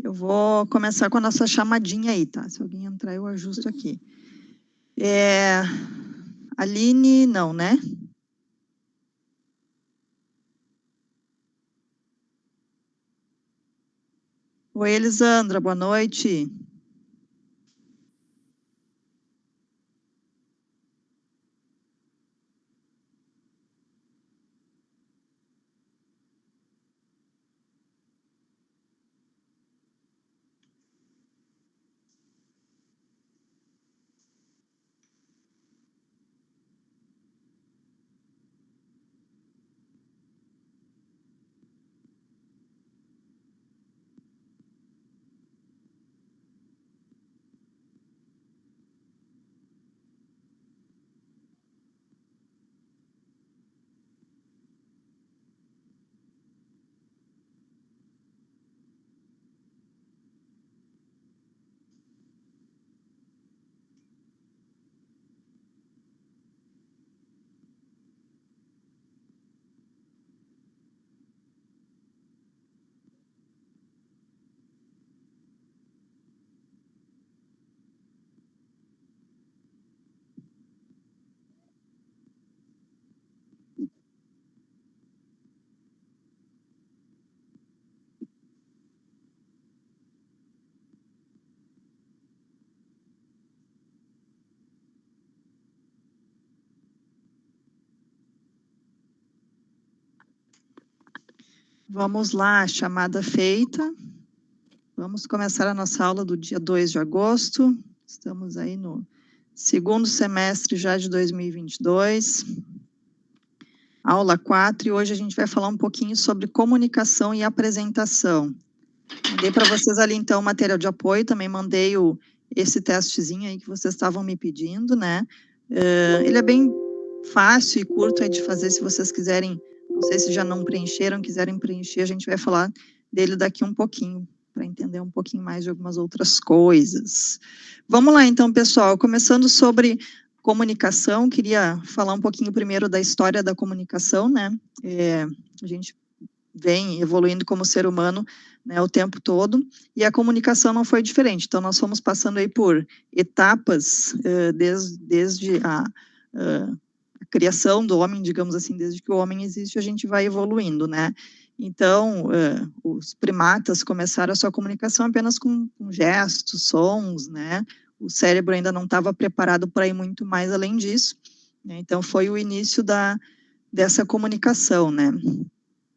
Eu vou começar com a nossa chamadinha aí, tá? Se alguém entrar, eu ajusto aqui. Aline, não, né? Oi, Elisandra, boa noite. Vamos lá, chamada feita. Vamos começar a nossa aula do dia 2 de agosto. Estamos aí no segundo semestre já de 2022. Aula 4, e hoje a gente vai falar um pouquinho sobre comunicação e apresentação. Mandei para vocês ali, então, o material de apoio, também mandei esse testezinho aí que vocês estavam me pedindo, né? Ele é bem fácil e curto aí de fazer, se vocês quiserem, não sei se já não preencheram, quiserem preencher, a gente vai falar dele daqui um pouquinho, para entender um pouquinho mais de algumas outras coisas. Vamos lá, então, pessoal, começando sobre comunicação, queria falar um pouquinho primeiro da história da comunicação, né? A gente vem evoluindo como ser humano, né, o tempo todo, e a comunicação não foi diferente. Então, nós fomos passando aí por etapas, desde a criação do homem, digamos assim, desde que o homem existe, a gente vai evoluindo, né? Então, os primatas começaram a sua comunicação apenas com gestos, sons, né? O cérebro ainda não estava preparado para ir muito mais além disso, né? Então, foi o início dessa comunicação, né?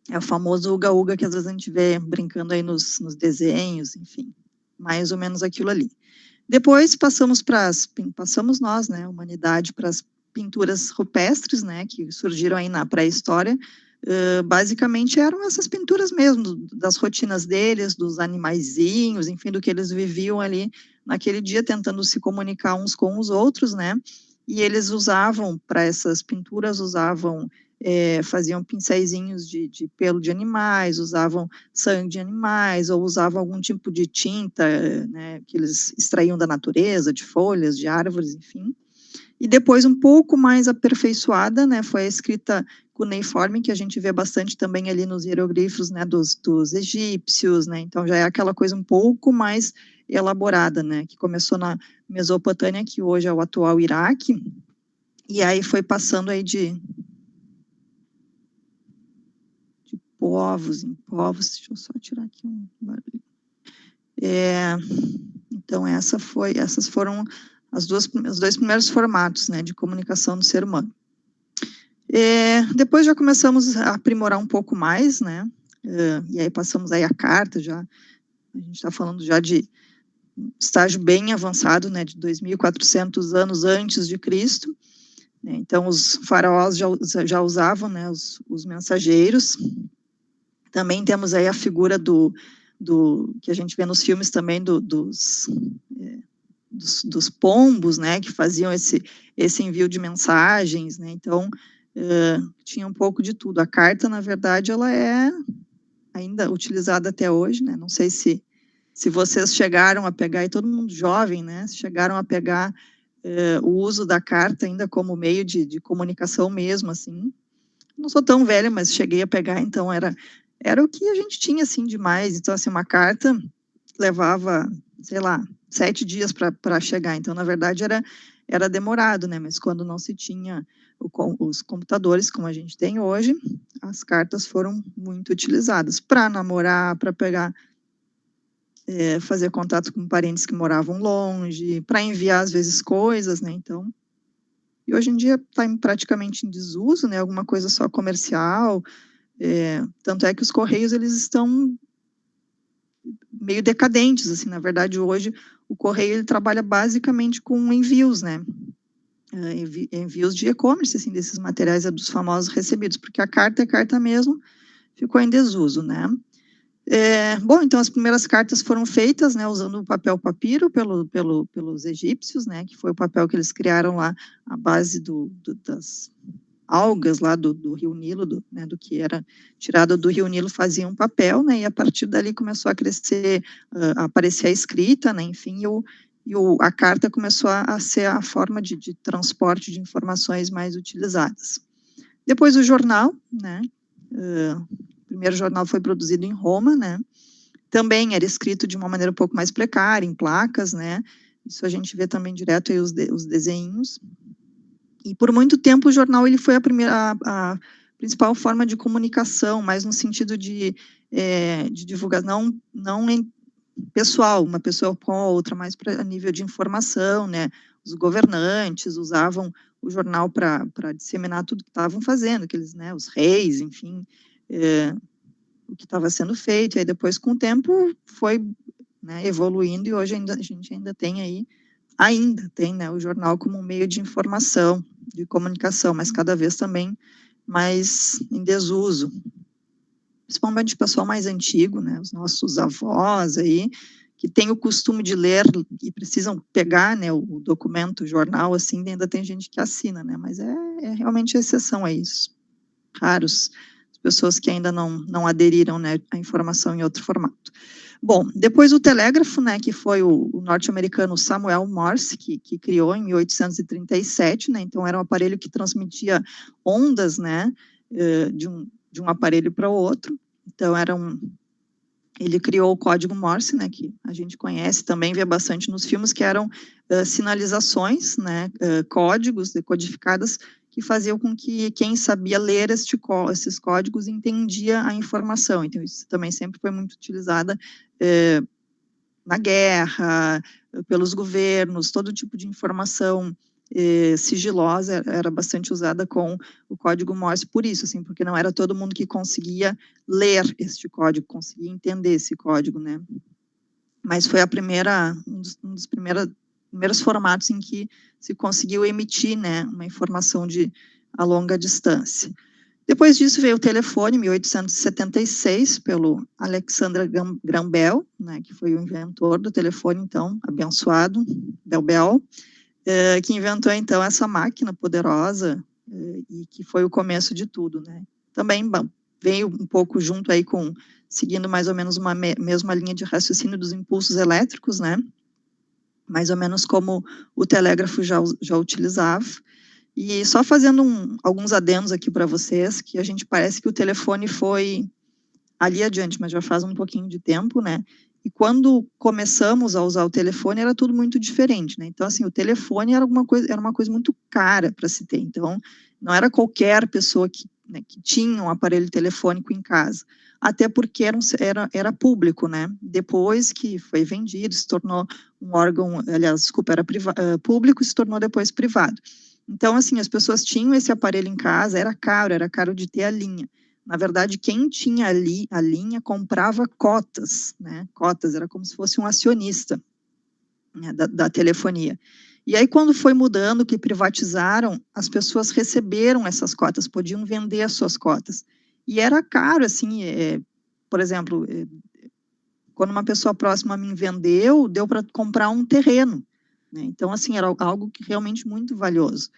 É o famoso uga-uga que às vezes a gente vê brincando aí nos desenhos, enfim, mais ou menos aquilo ali. Depois passamos nós, né, a humanidade, para as pinturas rupestres, né, que surgiram aí na pré-história. Basicamente eram essas pinturas mesmo, das rotinas deles, dos animaizinhos, enfim, do que eles viviam ali naquele dia, tentando se comunicar uns com os outros, né, e eles usavam, para essas pinturas, faziam pincéisinhos de pelo de animais, usavam sangue de animais, ou usavam algum tipo de tinta, né, que eles extraíam da natureza, de folhas, de árvores, enfim. E depois, um pouco mais aperfeiçoada, né, foi a escrita cuneiforme, que a gente vê bastante também ali nos hieroglifos, né, dos egípcios, né, então já é aquela coisa um pouco mais elaborada, né, que começou na Mesopotâmia, que hoje é o atual Iraque, e aí foi passando aí de povos em povos. Deixa eu só tirar aqui um barulho. Então, essas foram os dois primeiros formatos, né, de comunicação do ser humano. Depois já começamos a aprimorar um pouco mais, né, e aí passamos aí a carta, já, a gente está falando já de estágio bem avançado, né, de 2.400 anos antes de Cristo, né, então os faraós já usavam, né, os mensageiros. Também temos aí a figura do que a gente vê nos filmes também, dos pombos, né, que faziam esse envio de mensagens, né, então tinha um pouco de tudo. A carta, na verdade, ela é ainda utilizada até hoje, né, não sei se vocês chegaram a pegar, e todo mundo jovem, né, chegaram a pegar o uso da carta ainda como meio de comunicação mesmo, assim. Não sou tão velha, mas cheguei a pegar, então era o que a gente tinha, assim, demais. Então, assim, uma carta, levava, sei lá, 7 dias para chegar. Então, na verdade, era demorado, né? Mas quando não se tinha os computadores como a gente tem hoje, as cartas foram muito utilizadas para namorar, para pegar, fazer contato com parentes que moravam longe, para enviar, às vezes, coisas, né? Então, e hoje em dia está praticamente em desuso, né? Alguma coisa só comercial. Tanto é que os Correios, eles estão meio decadentes, assim, na verdade, hoje o Correio, ele trabalha basicamente com envios, né? Envios de e-commerce, assim, desses materiais dos famosos recebidos, porque a carta é carta mesmo, ficou em desuso, né? Bom, então as primeiras cartas foram feitas, né, usando o papel papiro pelos egípcios, né, que foi o papel que eles criaram lá, à base das algas lá do Rio Nilo, né, do que era tirado do Rio Nilo, faziam papel, né, e a partir dali começou a crescer, a aparecer a escrita, né, enfim, a carta começou a ser a forma de transporte de informações mais utilizadas. Depois o jornal, né, o primeiro jornal foi produzido em Roma, né, também era escrito de uma maneira um pouco mais precária, em placas, né, isso a gente vê também direto aí os desenhos. E por muito tempo o jornal ele foi a principal forma de comunicação, mais no sentido de divulgação, não pessoal, uma pessoa com a outra, mais a nível de informação, né? Os governantes usavam o jornal para disseminar tudo que estavam fazendo, aqueles, né, os reis, enfim, o que estava sendo feito. E aí depois, com o tempo, foi, né, evoluindo, e hoje a gente ainda tem, né, o jornal como um meio de informação, de comunicação, mas cada vez também mais em desuso. Principalmente o pessoal mais antigo, né, os nossos avós aí, que tem o costume de ler e precisam pegar, né, o documento, o jornal, assim, ainda tem gente que assina, né, mas é realmente exceção a isso. Raros as pessoas que ainda não aderiram, né, à informação em outro formato. Bom, depois o telégrafo, né, que foi o norte-americano Samuel Morse, que criou em 1837, né, então era um aparelho que transmitia ondas, né, de um aparelho para o outro. Então ele criou o código Morse, né, que a gente conhece, também vê bastante nos filmes, que eram sinalizações, né, códigos decodificadas, que faziam com que quem sabia ler esses códigos entendia a informação. Então, isso também sempre foi muito utilizada na guerra, pelos governos, todo tipo de informação sigilosa era bastante usada com o código Morse por isso, assim, porque não era todo mundo que conseguia ler este código, conseguia entender esse código, né? Mas foi um dos primeiros formatos em que se conseguiu emitir, né, uma informação a longa distância. Depois disso veio o telefone, em 1876, pelo Alexander Graham Bell, né, que foi o inventor do telefone, então, abençoado, Bell, que inventou, então, essa máquina poderosa e que foi o começo de tudo, né. Também, veio um pouco junto aí seguindo mais ou menos uma mesma linha de raciocínio dos impulsos elétricos, né, mais ou menos como o telégrafo já utilizava. E só fazendo alguns adendos aqui para vocês, que a gente parece que o telefone foi ali adiante, mas já faz um pouquinho de tempo, né? E quando começamos a usar o telefone, era tudo muito diferente, né? Então, assim, o telefone era uma coisa muito cara para se ter. Então, não era qualquer pessoa né, que tinha um aparelho telefônico em casa. Até porque era público, né? Depois que foi vendido, se tornou um órgão, aliás, desculpa, era público e se tornou depois privado. Então, assim, as pessoas tinham esse aparelho em casa, era caro de ter a linha. Na verdade, quem tinha ali a linha comprava cotas, né? Cotas, era como se fosse um acionista, né, da telefonia. E aí, quando foi mudando, que privatizaram, as pessoas receberam essas cotas, podiam vender as suas cotas. E era caro, assim, por exemplo, quando uma pessoa próxima a mim vendeu, deu para comprar um terreno, né? Então, assim, era algo que realmente muito valioso.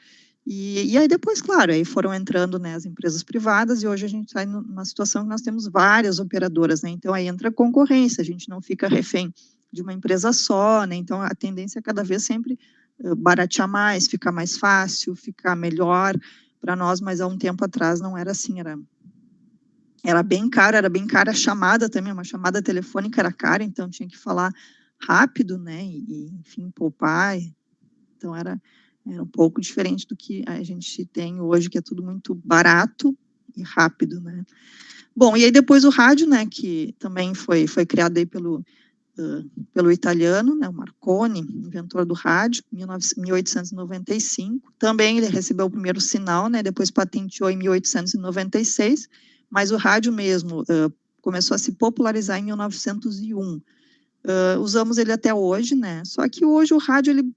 E aí depois, claro, aí foram entrando, né, as empresas privadas, e hoje a gente está numa situação que nós temos várias operadoras, né? Então aí entra a concorrência, a gente não fica refém de uma empresa só, né? Então a tendência é cada vez sempre baratear mais, ficar mais fácil, ficar melhor para nós, mas há um tempo atrás não era assim, era bem cara a chamada também, uma chamada telefônica era cara, então tinha que falar rápido, né, enfim, poupar, então era um pouco diferente do que a gente tem hoje, que é tudo muito barato e rápido, né. Bom, e aí depois o rádio, né, que também foi criado aí pelo italiano, né, o Marconi, inventor do rádio, em 1895. Também ele recebeu o primeiro sinal, né, depois patenteou em 1896, mas o rádio mesmo começou a se popularizar em 1901. Usamos ele até hoje, né, só que hoje o rádio ele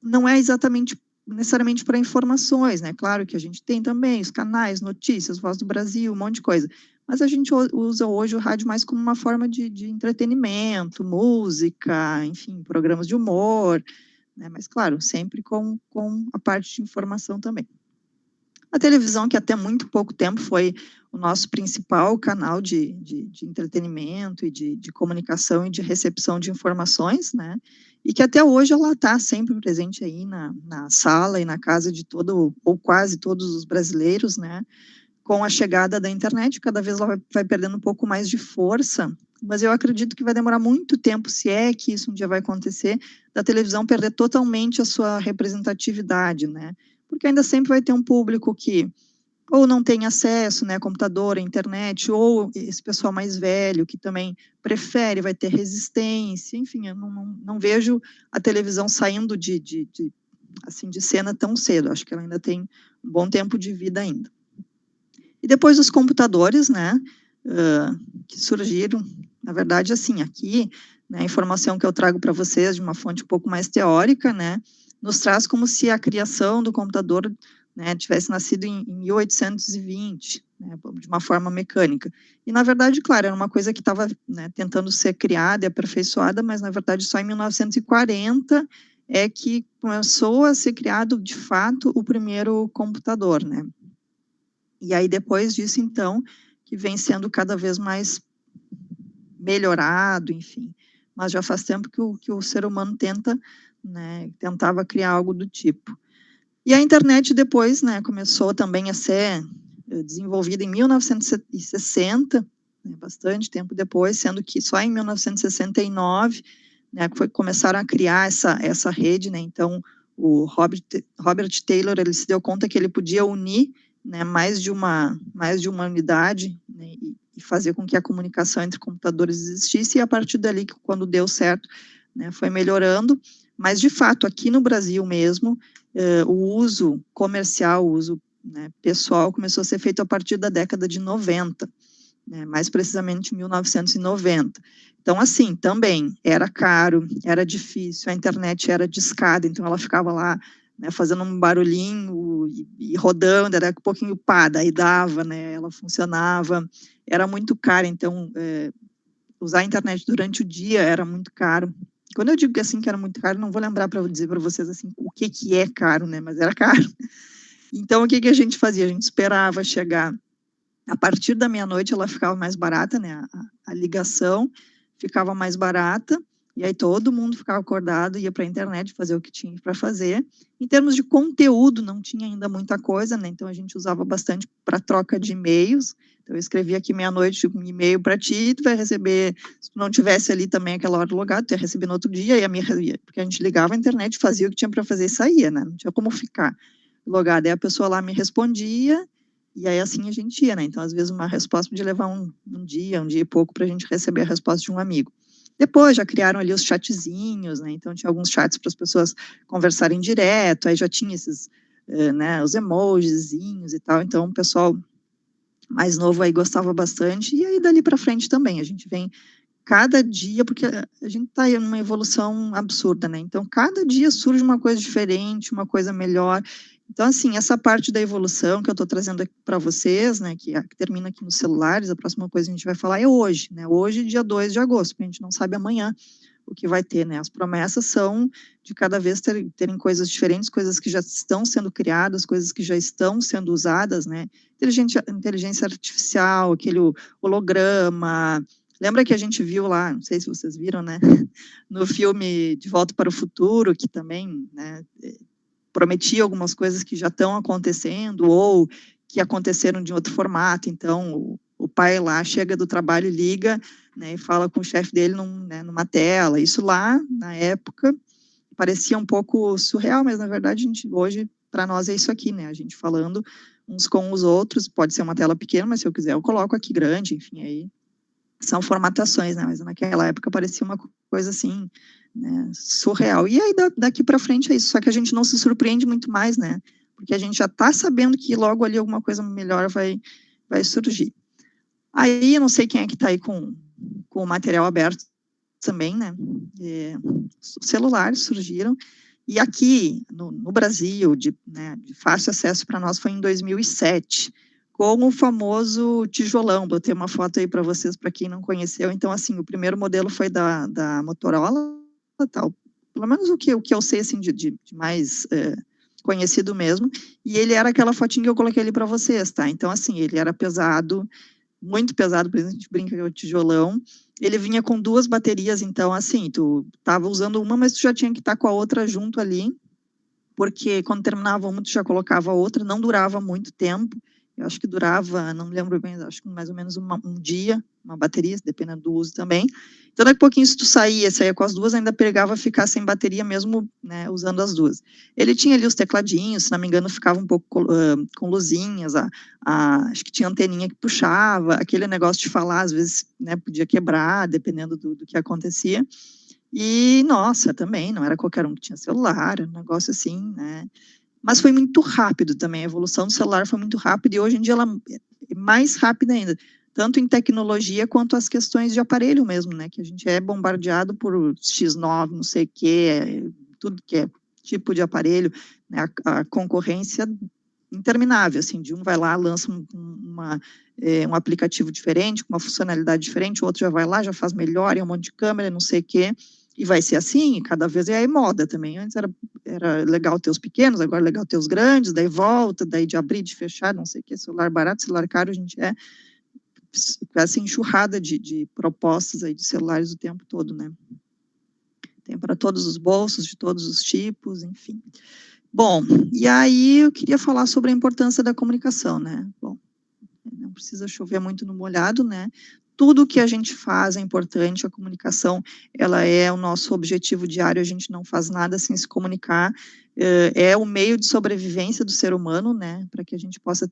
não é exatamente necessariamente para informações, né? Claro que a gente tem também os canais, notícias, Voz do Brasil, um monte de coisa. Mas a gente usa hoje o rádio mais como uma forma de entretenimento, música, enfim, programas de humor, né? Mas, claro, sempre com a parte de informação também. A televisão, que até muito pouco tempo foi o nosso principal canal de entretenimento e de comunicação e de recepção de informações, né? E que até hoje ela está sempre presente aí na sala e na casa de todo, ou quase todos os brasileiros, né? Com a chegada da internet, cada vez ela vai perdendo um pouco mais de força, mas eu acredito que vai demorar muito tempo, se é que isso um dia vai acontecer, da televisão perder totalmente a sua representatividade, né? Porque ainda sempre vai ter um público que ou não tem acesso, né, a computador, a internet, ou esse pessoal mais velho que também prefere, vai ter resistência, enfim, eu não vejo a televisão saindo assim, de cena tão cedo, acho que ela ainda tem um bom tempo de vida ainda. E depois os computadores, né, que surgiram, na verdade, assim, aqui, né, a informação que eu trago para vocês de uma fonte um pouco mais teórica, né, nos traz como se a criação do computador, né, tivesse nascido em 1820, né, de uma forma mecânica. E, na verdade, claro, era uma coisa que estava, né, tentando ser criada e aperfeiçoada, mas, na verdade, só em 1940 é que começou a ser criado, de fato, o primeiro computador, né. E aí, depois disso, então, que vem sendo cada vez mais melhorado, enfim. Mas já faz tempo que o ser humano tentava criar algo do tipo. E a internet depois, né, começou também a ser desenvolvida em 1960, né, bastante tempo depois, sendo que só em 1969, né, começaram a criar essa rede, né, então o Robert Taylor, ele se deu conta que ele podia unir, né, mais de uma unidade, né, e fazer com que a comunicação entre computadores existisse, e a partir dali, quando deu certo, né, foi melhorando, mas de fato, aqui no Brasil mesmo, o uso comercial, o uso, né, pessoal, começou a ser feito a partir da década de 90, né, mais precisamente 1990. Então, assim, também era caro, era difícil, a internet era discada, então ela ficava lá, né, fazendo um barulhinho e rodando, era um pouquinho pá, daí dava, né, ela funcionava, era muito caro, então usar a internet durante o dia era muito caro. Quando eu digo que assim que era muito caro, não vou lembrar para dizer para vocês assim o que é caro, né, mas era caro. Então o que a gente fazia? A gente esperava chegar a partir da meia-noite, ela ficava mais barata, né? A ligação ficava mais barata, e aí todo mundo ficava acordado, ia para a internet fazer o que tinha para fazer. Em termos de conteúdo, não tinha ainda muita coisa, né? Então a gente usava bastante para troca de e-mails. Então eu escrevia aqui meia-noite um e-mail para ti, tu vai receber, se tu não tivesse ali também aquela hora logado, tu ia receber no outro dia, porque a gente ligava a internet, fazia o que tinha para fazer e saía, né? Não tinha como ficar logada. Aí a pessoa lá me respondia, e aí assim a gente ia, né? Então, às vezes, uma resposta podia levar um dia e pouco para a gente receber a resposta de um amigo. Depois já criaram ali os chatzinhos, né? Então tinha alguns chats para as pessoas conversarem direto, aí já tinha esses, né, os emojizinhos e tal. Então o pessoal mais novo aí gostava bastante, e aí dali para frente também, a gente vem cada dia, porque a gente está em uma evolução absurda, né? Então, cada dia surge uma coisa diferente, uma coisa melhor. Então, assim, essa parte da evolução que eu estou trazendo aqui para vocês, né, que termina aqui nos celulares, a próxima coisa que a gente vai falar é hoje, né? Hoje, dia 2 de agosto, porque a gente não sabe amanhã o que vai ter, né? As promessas são de cada vez terem coisas diferentes, coisas que já estão sendo criadas, coisas que já estão sendo usadas, né? Inteligência artificial, aquele holograma. Lembra que a gente viu lá, não sei se vocês viram, né? No filme De Volta para o Futuro, que também, né, prometia algumas coisas que já estão acontecendo, ou que aconteceram de outro formato. Então, o pai lá chega do trabalho, liga, né, e fala com o chefe dele numa tela. Isso lá, na época, parecia um pouco surreal, mas, na verdade, hoje, para nós, é isso aqui, né? A gente falando uns com os outros, pode ser uma tela pequena, mas se eu quiser eu coloco aqui grande, enfim, aí são formatações, né? Mas naquela época parecia uma coisa assim, né, surreal. E aí daqui para frente é isso, só que a gente não se surpreende muito mais, né? Porque a gente já está sabendo que logo ali alguma coisa melhor vai surgir. Aí eu não sei quem é que está aí com o material aberto também, né? Celulares surgiram. E aqui, no Brasil, de fácil acesso para nós, foi em 2007, com o famoso tijolão. Botei uma foto aí para vocês, para quem não conheceu. Então, assim, o primeiro modelo foi da Motorola, tal. Pelo menos o que eu sei, assim, de mais conhecido mesmo. E ele era aquela fotinha que eu coloquei ali para vocês, tá? Então, assim, ele era pesado, muito pesado, por exemplo, a gente brinca que é o tijolão. Ele vinha com 2 baterias, então, assim, tu estava usando uma, mas tu já tinha que estar com a outra junto ali, porque quando terminava uma, tu já colocava a outra, não durava muito tempo. Eu acho que durava, não me lembro bem, acho que mais ou menos um dia, uma bateria, dependendo do uso também. Então, daqui a pouquinho, se tu saía com as 2, ainda pegava ficar sem bateria mesmo, né, usando as 2. Ele tinha ali os tecladinhos, se não me engano, ficava um pouco com luzinhas, acho que tinha anteninha que puxava, aquele negócio de falar, às vezes, né, podia quebrar, dependendo do que acontecia. E, nossa, também, não era qualquer um que tinha celular, um negócio assim, né? Mas foi muito rápido também, a evolução do celular foi muito rápida e hoje em dia ela é mais rápida ainda, tanto em tecnologia quanto as questões de aparelho mesmo, né? Que a gente é bombardeado por X9, não sei o quê, tudo que é tipo de aparelho, né? A concorrência interminável, assim, de um vai lá, lança um aplicativo diferente, com uma funcionalidade diferente, o outro já vai lá, já faz melhor, é um monte de câmera, não sei o quê, e vai ser assim, cada vez é aí moda também. Antes era legal ter os pequenos, agora é legal ter os grandes, daí volta, daí de abrir, de fechar, não sei o que, celular barato, celular caro, a gente essa enxurrada de propostas aí de celulares o tempo todo, né? Tem para todos os bolsos, de todos os tipos, enfim. Bom, e aí eu queria falar sobre a importância da comunicação, né? Bom, não precisa chover muito no molhado, né? Tudo que a gente faz é importante, a comunicação, ela é o nosso objetivo diário, a gente não faz nada sem se comunicar, é o meio de sobrevivência do ser humano, né, para que a gente possa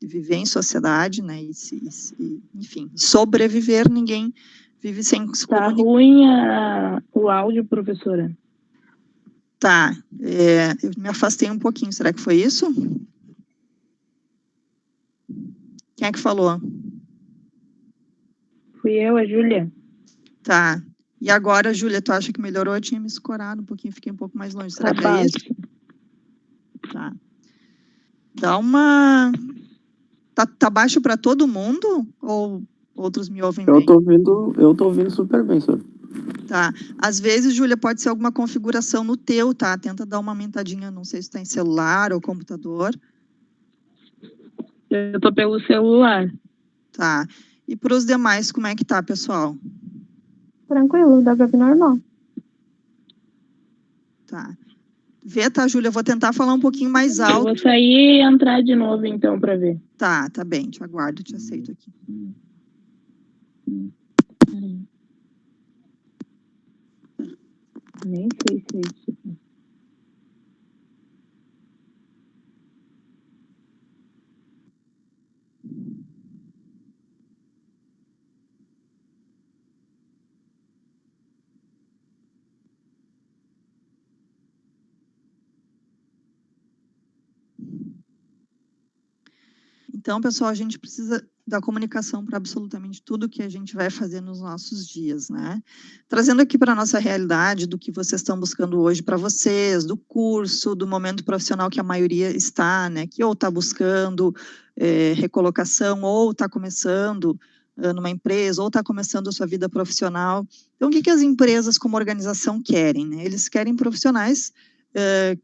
viver em sociedade, né, enfim, sobreviver, ninguém vive sem se comunicar. Tá ruim o áudio, professora. Tá, eu me afastei um pouquinho, será que foi isso? Quem é que falou? Fui eu, a Júlia. Tá. E agora, Júlia, tu acha que melhorou? Eu tinha me escorado um pouquinho, fiquei um pouco mais longe. Será que é isso? Tá. Dá uma... Tá baixo para todo mundo? Ou outros me ouvem bem? Eu tô ouvindo super bem, senhor. Tá. Às vezes, Júlia, pode ser alguma configuração no teu, tá? Tenta dar uma aumentadinha, não sei se tá em celular ou computador. Eu tô pelo celular. Tá. E para os demais, como é que tá, pessoal? Tranquilo, dá pra ver normal. Tá. Vê, tá, Júlia? Eu vou tentar falar um pouquinho mais alto. Eu vou sair e entrar de novo, então, para ver. Tá bem. Te aguardo, te aceito aqui. Nem sei se é isso. Então, pessoal, a gente precisa da comunicação para absolutamente tudo que a gente vai fazer nos nossos dias, né? Trazendo aqui para a nossa realidade, do que vocês estão buscando hoje para vocês, do curso, do momento profissional que a maioria está, né? Que ou está buscando recolocação, ou está começando numa empresa, ou está começando a sua vida profissional. Então, o que as empresas como organização querem, né? Eles querem profissionais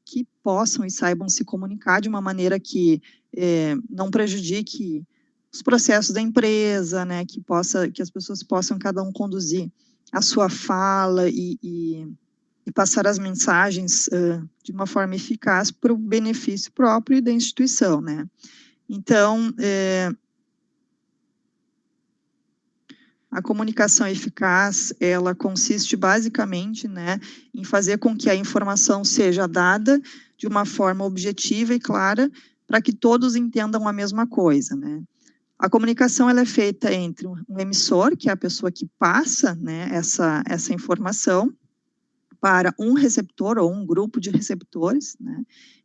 que possam e saibam se comunicar de uma maneira que não prejudique os processos da empresa, né, que as pessoas possam cada um conduzir a sua fala e passar as mensagens de uma forma eficaz para o benefício próprio e da instituição, né. Então, a comunicação eficaz, ela consiste basicamente, né, em fazer com que a informação seja dada de uma forma objetiva e clara, para que todos entendam a mesma coisa, né. A comunicação, ela é feita entre um emissor, que é a pessoa que passa, né, essa informação, para um receptor ou um grupo de receptores, né,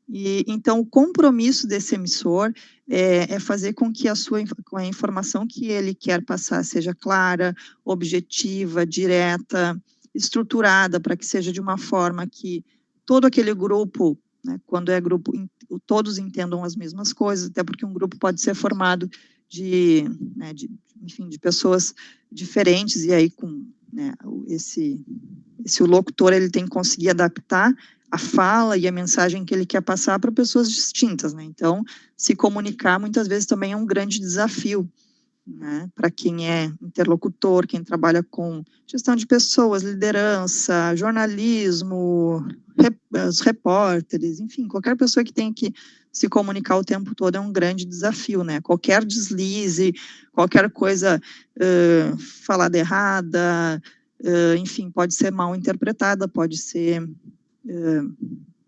e então o compromisso desse emissor é fazer com que com a informação que ele quer passar seja clara, objetiva, direta, estruturada, para que seja de uma forma que todo aquele grupo, né, quando é grupo, todos entendam as mesmas coisas, até porque um grupo pode ser formado né, enfim, de pessoas diferentes, e aí com, né, o locutor, ele tem que conseguir adaptar a fala e a mensagem que ele quer passar para pessoas distintas, né? Então, se comunicar muitas vezes também é um grande desafio, né? Para quem é interlocutor, quem trabalha com gestão de pessoas, liderança, jornalismo, os repórteres, enfim, qualquer pessoa que tenha que se comunicar o tempo todo é um grande desafio, né? Qualquer deslize, qualquer coisa falada errada, enfim, pode ser mal interpretada, pode ser,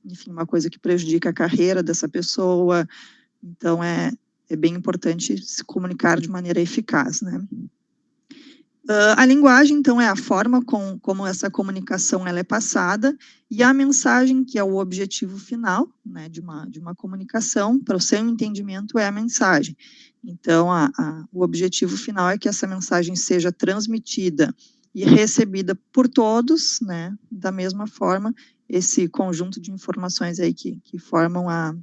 enfim, uma coisa que prejudica a carreira dessa pessoa. Então, é bem importante se comunicar de maneira eficaz, né? A linguagem, então, é a forma como essa comunicação ela é passada, e a mensagem, que é o objetivo final, né, de uma comunicação, para o seu entendimento, é a mensagem. Então, o objetivo final é que essa mensagem seja transmitida e recebida por todos, né, da mesma forma, esse conjunto de informações aí que formam a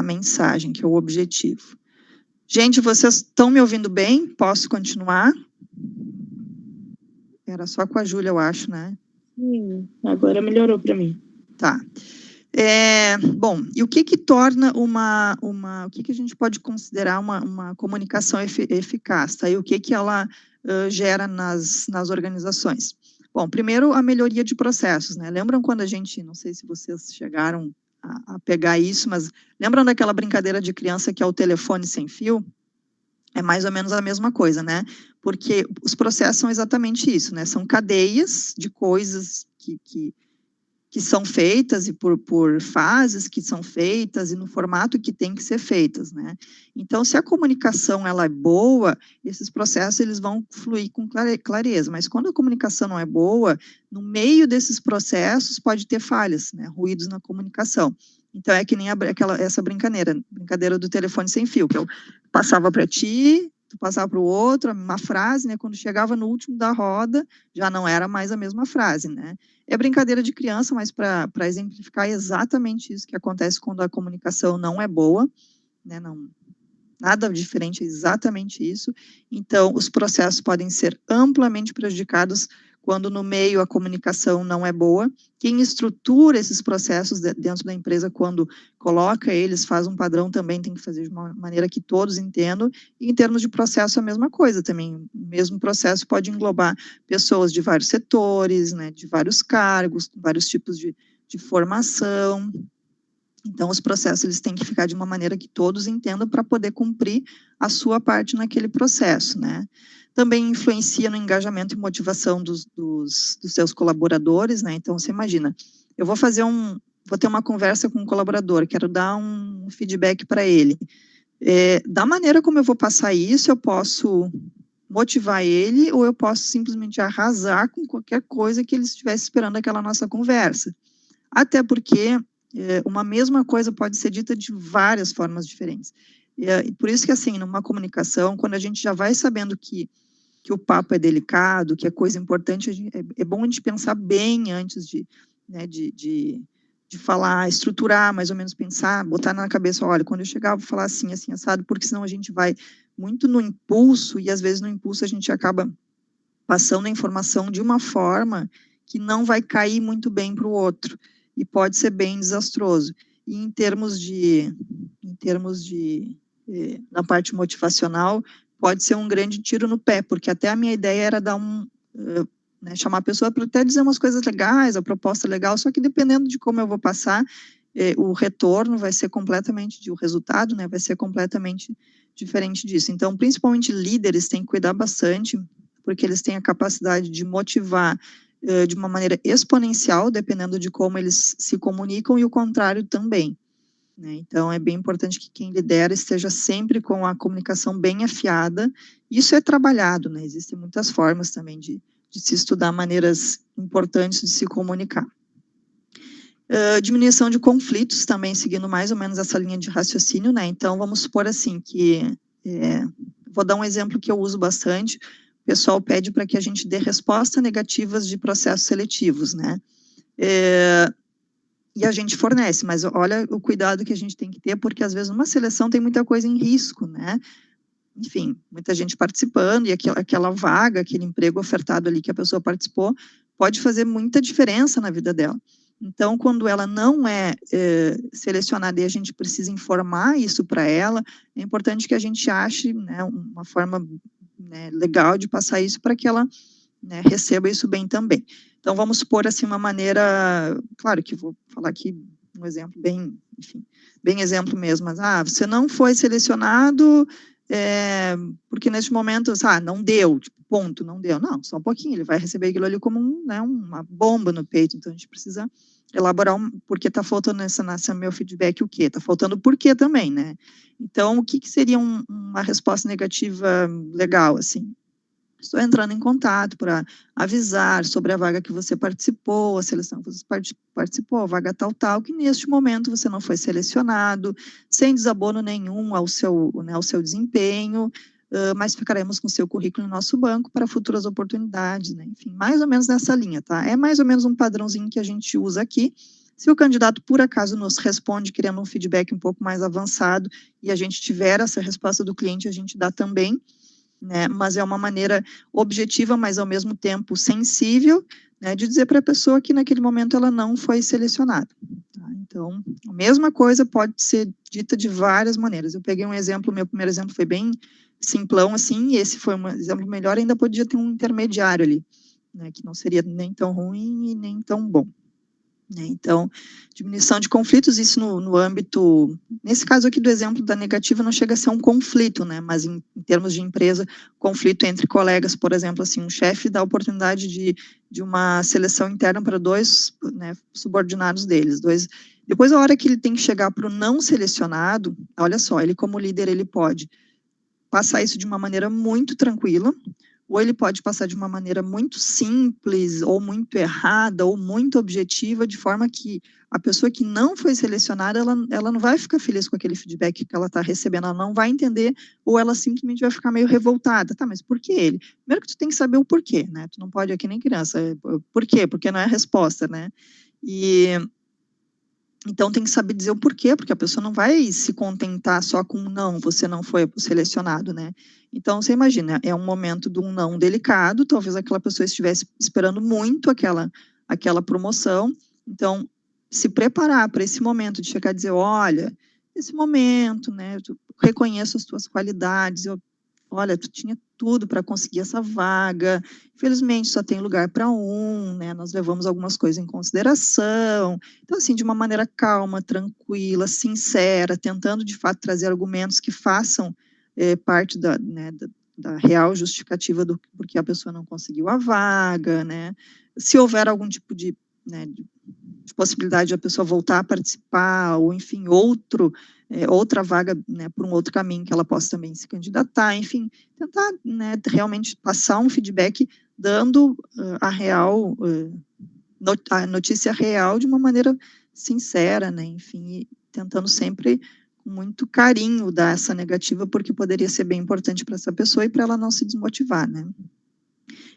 mensagem, que é o objetivo. Gente, vocês estão me ouvindo bem? Posso continuar? Era só com a Júlia, eu acho, né? Sim, agora melhorou para mim. Tá. Bom, e o que torna o que a gente pode considerar uma comunicação eficaz, tá? E o que ela gera nas organizações? Bom, primeiro, a melhoria de processos, né? Lembram quando a gente, não sei se vocês chegaram a pegar isso, mas lembram daquela brincadeira de criança que é o telefone sem fio? É mais ou menos a mesma coisa, né? Porque os processos são exatamente isso, né? São cadeias de coisas que são feitas e por fases que são feitas e no formato que tem que ser feitas, né? Então, se a comunicação ela é boa, esses processos eles vão fluir com clareza, mas quando a comunicação não é boa, no meio desses processos pode ter falhas, né? Ruídos na comunicação. Então, é que nem essa brincadeira do telefone sem fio, que eu passava para ti, tu passava para o outro, uma frase, né? Quando chegava no último da roda, já não era mais a mesma frase, né? É brincadeira de criança, mas para exemplificar exatamente isso que acontece quando a comunicação não é boa, né? Não, nada diferente, é exatamente isso. Então, os processos podem ser amplamente prejudicados quando no meio a comunicação não é boa. Quem estrutura esses processos dentro da empresa, quando coloca eles, faz um padrão, também tem que fazer de uma maneira que todos entendam. E em termos de processo, a mesma coisa também. O mesmo processo pode englobar pessoas de vários setores, né, de vários cargos, vários tipos de formação. Então, os processos eles têm que ficar de uma maneira que todos entendam para poder cumprir a sua parte naquele processo, né? Também influencia no engajamento e motivação dos seus colaboradores, né? Então, você imagina, eu vou ter uma conversa com um colaborador, quero dar um feedback para ele. Da maneira como eu vou passar isso, eu posso motivar ele ou eu posso simplesmente arrasar com qualquer coisa que ele estivesse esperando aquela nossa conversa. Até porque uma mesma coisa pode ser dita de várias formas diferentes. Por isso que, assim, numa comunicação, quando a gente já vai sabendo que o papo é delicado, que é coisa importante, é bom a gente pensar bem antes de falar, estruturar, mais ou menos pensar, botar na cabeça, olha, quando eu chegar, vou falar assim, assim, assado, porque senão a gente vai muito no impulso, e às vezes no impulso a gente acaba passando a informação de uma forma que não vai cair muito bem para o outro, e pode ser bem desastroso. E em termos na parte motivacional, pode ser um grande tiro no pé, porque até a minha ideia era dar chamar a pessoa para até dizer umas coisas legais, a proposta legal, só que dependendo de como eu vou passar, o retorno vai ser completamente, o resultado, né, vai ser completamente diferente disso. Então, principalmente líderes têm que cuidar bastante, porque eles têm a capacidade de motivar de uma maneira exponencial, dependendo de como eles se comunicam, e o contrário também. Né? Então, é bem importante que quem lidera esteja sempre com a comunicação bem afiada. Isso é trabalhado, né? Existem muitas formas também de se estudar maneiras importantes de se comunicar. Diminuição de conflitos, também seguindo mais ou menos essa linha de raciocínio, né? Então, vamos supor assim, que... vou dar um exemplo que eu uso bastante. O pessoal pede para que a gente dê respostas negativas de processos seletivos, né? E a gente fornece, mas olha o cuidado que a gente tem que ter, porque às vezes uma seleção tem muita coisa em risco, né? Enfim, muita gente participando, e aquela vaga, aquele emprego ofertado ali que a pessoa participou, pode fazer muita diferença na vida dela. Então, quando ela não é selecionada e a gente precisa informar isso para ela, é importante que a gente ache, né, uma forma, né, legal de passar isso para que ela, né, receba isso bem também. Então, vamos supor assim uma maneira, claro que vou falar aqui um exemplo bem, enfim, bem exemplo mesmo, mas, você não foi selecionado porque neste momento, não deu, tipo, ponto, não deu. Não, só um pouquinho, ele vai receber aquilo ali como uma bomba no peito, então a gente precisa elaborar porque está faltando nessa meu feedback o quê? Está faltando o porquê também, né? Então, o que seria uma resposta negativa legal, assim? Estou entrando em contato para avisar sobre a vaga que você participou, a seleção que você participou, a vaga tal, que neste momento você não foi selecionado, sem desabono nenhum ao seu desempenho, mas ficaremos com o seu currículo no nosso banco para futuras oportunidades, né? Enfim, mais ou menos nessa linha, tá? É mais ou menos um padrãozinho que a gente usa aqui. Se o candidato, por acaso, nos responde querendo um feedback um pouco mais avançado e a gente tiver essa resposta do cliente, a gente dá também, né, mas é uma maneira objetiva, mas ao mesmo tempo sensível, né, de dizer para a pessoa que naquele momento ela não foi selecionada. Tá? Então, a mesma coisa pode ser dita de várias maneiras. Eu peguei um exemplo, meu primeiro exemplo foi bem simplão, assim, e esse foi um exemplo melhor, ainda podia ter um intermediário ali, né, que não seria nem tão ruim e nem tão bom. Então, diminuição de conflitos, isso no âmbito, nesse caso aqui do exemplo da negativa, não chega a ser um conflito, né, mas em termos de empresa, conflito entre colegas, por exemplo, assim, um chefe dá a oportunidade de uma seleção interna para dois, né, subordinados deles, depois a hora que ele tem que chegar para o não selecionado, olha só, ele como líder, ele pode passar isso de uma maneira muito tranquila, ou ele pode passar de uma maneira muito simples, ou muito errada, ou muito objetiva, de forma que a pessoa que não foi selecionada, ela não vai ficar feliz com aquele feedback que ela está recebendo, ela não vai entender, ou ela simplesmente vai ficar meio revoltada. Tá, mas por que ele? Primeiro que tu tem que saber o porquê, né? Tu não pode, aqui nem criança, por quê? Porque não é a resposta, né? Então, tem que saber dizer o porquê, porque a pessoa não vai se contentar só com não, você não foi selecionado, né? Então, você imagina, é um momento de um não delicado, talvez aquela pessoa estivesse esperando muito aquela promoção, então, se preparar para esse momento de chegar e dizer, olha, esse momento, né, eu reconheço as tuas qualidades, olha, tu tinha tudo para conseguir essa vaga, infelizmente só tem lugar para um, né, nós levamos algumas coisas em consideração, então assim, de uma maneira calma, tranquila, sincera, tentando de fato trazer argumentos que façam parte da real justificativa do porquê a pessoa não conseguiu a vaga, né, se houver algum tipo de possibilidade de a pessoa voltar a participar, ou enfim, outra vaga, né, por um outro caminho que ela possa também se candidatar, enfim, tentar, né, realmente passar um feedback dando a notícia real de uma maneira sincera, né, enfim, e tentando sempre com muito carinho dar essa negativa, porque poderia ser bem importante para essa pessoa e para ela não se desmotivar, né.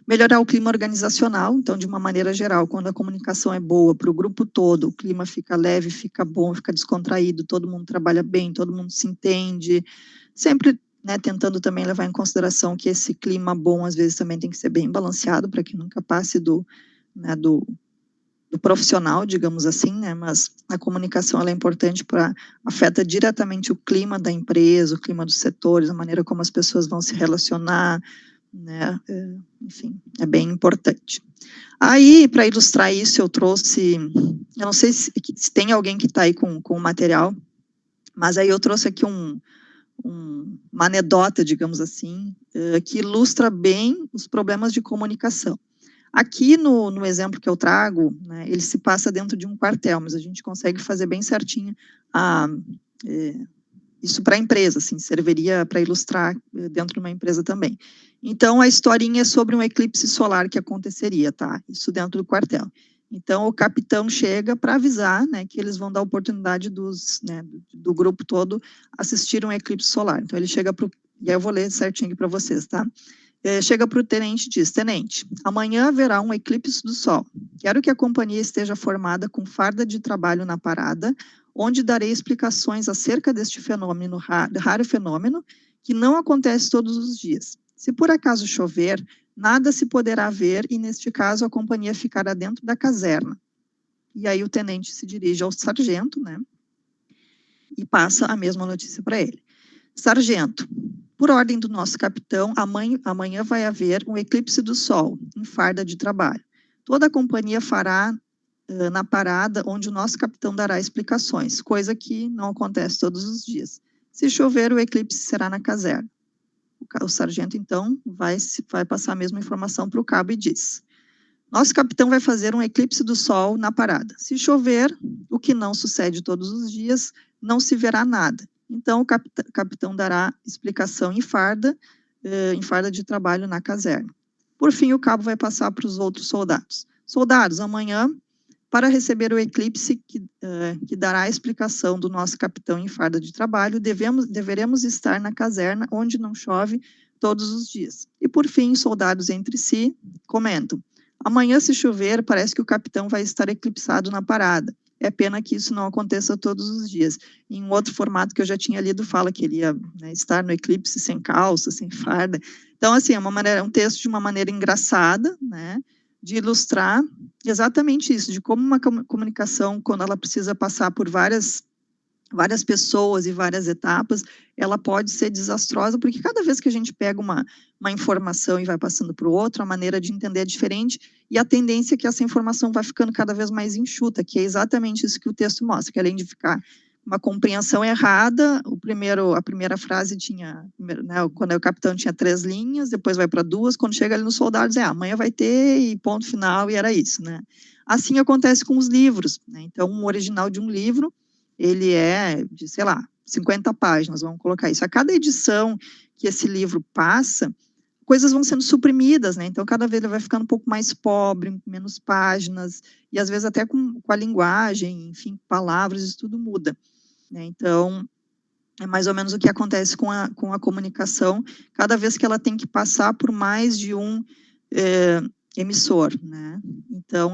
Melhorar o clima organizacional, então, de uma maneira geral, quando a comunicação é boa para o grupo todo, o clima fica leve, fica bom, fica descontraído, todo mundo trabalha bem, todo mundo se entende, sempre, né, tentando também levar em consideração que esse clima bom, às vezes, também tem que ser bem balanceado, para que nunca passe do profissional, digamos assim, né, mas a comunicação ela é importante afeta diretamente o clima da empresa, o clima dos setores, a maneira como as pessoas vão se relacionar, né, enfim, é bem importante. Aí, para ilustrar isso, eu trouxe, eu não sei se tem alguém que está aí com o material, mas aí eu trouxe aqui uma anedota, digamos assim, que ilustra bem os problemas de comunicação. Aqui no exemplo que eu trago, né, ele se passa dentro de um quartel, mas a gente consegue fazer bem certinho isso para a empresa, assim, serviria para ilustrar dentro de uma empresa também. Então, a historinha é sobre um eclipse solar que aconteceria, tá? Isso dentro do quartel. Então, o capitão chega para avisar, né, que eles vão dar oportunidade do grupo todo assistir um eclipse solar. Então, ele chega para o... E aí eu vou ler certinho aqui para vocês, tá? Chega para o tenente e diz: tenente, amanhã haverá um eclipse do sol. Quero que a companhia esteja formada com farda de trabalho na parada, onde darei explicações acerca deste fenômeno, raro fenômeno, que não acontece todos os dias. Se por acaso chover, nada se poderá ver e, neste caso, a companhia ficará dentro da caserna. E aí o tenente se dirige ao sargento, né, e passa a mesma notícia para ele. Sargento, por ordem do nosso capitão, amanhã vai haver um eclipse do sol, em farda de trabalho. Toda a companhia fará na parada, onde o nosso capitão dará explicações, coisa que não acontece todos os dias. Se chover, o eclipse será na caserna. O sargento, então, vai passar a mesma informação para o cabo e diz: nosso capitão vai fazer um eclipse do sol na parada. Se chover, o que não sucede todos os dias, não se verá nada. Então, o capitão dará explicação em farda de trabalho na caserna. Por fim, o cabo vai passar para os outros soldados. Soldados, amanhã, para receber o eclipse que dará a explicação do nosso capitão em farda de trabalho, deveremos estar na caserna, onde não chove todos os dias. E, por fim, soldados entre si comentam: amanhã, se chover, parece que o capitão vai estar eclipsado na parada. É pena que isso não aconteça todos os dias. Em um outro formato que eu já tinha lido, fala que ele ia, né, estar no eclipse sem calça, sem farda. Então, assim, é um texto de uma maneira engraçada, né, de ilustrar exatamente isso, de como uma comunicação, quando ela precisa passar por várias pessoas e várias etapas, ela pode ser desastrosa, porque cada vez que a gente pega uma informação e vai passando para o outro, a maneira de entender é diferente, e a tendência é que essa informação vai ficando cada vez mais enxuta, que é exatamente isso que o texto mostra, que além de ficar uma compreensão errada, a primeira frase tinha, né, quando o capitão tinha 3 linhas, depois vai para 2, quando chega ali nos soldados, amanhã vai ter, e ponto final, e era isso, né? Assim acontece com os livros, né? Então, um original de um livro, ele é de, sei lá, 50 páginas, vamos colocar isso. A cada edição que esse livro passa, coisas vão sendo suprimidas, né? Então, cada vez ele vai ficando um pouco mais pobre, menos páginas, e às vezes até com a linguagem, enfim, palavras, isso tudo muda, né? Então, é mais ou menos o que acontece com a comunicação, cada vez que ela tem que passar por mais de um emissor, né? Então,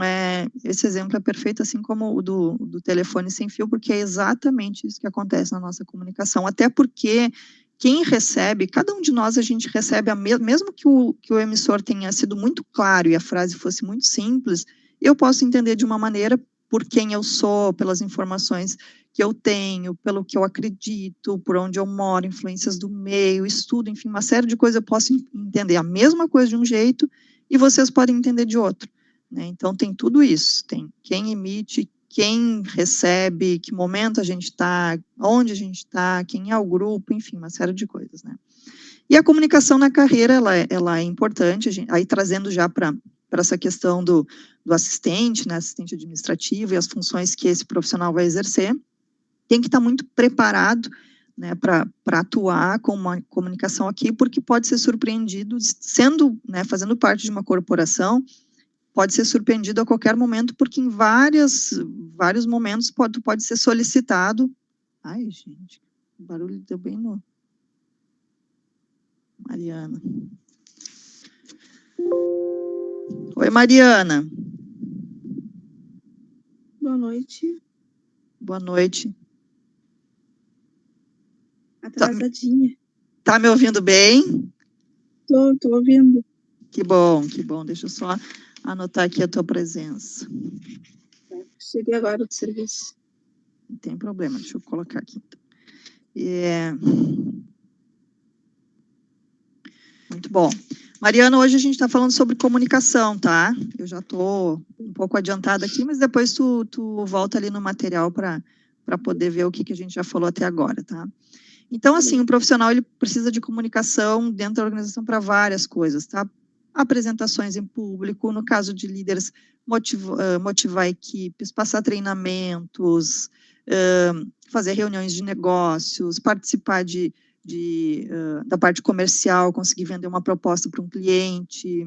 esse exemplo é perfeito, assim como o do telefone sem fio, porque é exatamente isso que acontece na nossa comunicação, até porque quem recebe, cada um de nós, a gente recebe, mesmo que o emissor tenha sido muito claro e a frase fosse muito simples, eu posso entender de uma maneira por quem eu sou, pelas informações que eu tenho, pelo que eu acredito, por onde eu moro, influências do meio, estudo, enfim, uma série de coisas eu posso entender a mesma coisa de um jeito e vocês podem entender de outro, né? Então, tem tudo isso, tem quem emite, quem recebe, que momento a gente está, onde a gente está, quem é o grupo, enfim, uma série de coisas, né? E a comunicação na carreira, ela é importante, aí trazendo já para essa questão do assistente, né, assistente administrativo e as funções que esse profissional vai exercer, tem que estar muito preparado, né, para atuar com uma comunicação aqui, porque pode ser surpreendido, sendo, né, fazendo parte de uma corporação, pode ser surpreendido a qualquer momento, porque em vários momentos pode ser solicitado. Ai, gente, o barulho deu bem no... Mariana. Oi, Mariana. Boa noite. Boa noite. Atrasadinha. Tá me ouvindo bem? Tô ouvindo. Que bom, que bom. Deixa eu só anotar aqui a tua presença. Cheguei agora do serviço. Não tem problema, deixa eu colocar aqui. Muito bom. Mariana, hoje a gente está falando sobre comunicação, tá? Eu já estou um pouco adiantada aqui, mas depois tu volta ali no material para poder ver o que a gente já falou até agora, tá? Então, assim, um profissional, ele precisa de comunicação dentro da organização para várias coisas, tá? Apresentações em público, no caso de líderes, motivar equipes, passar treinamentos, fazer reuniões de negócios, participar da parte comercial, conseguir vender uma proposta para um cliente,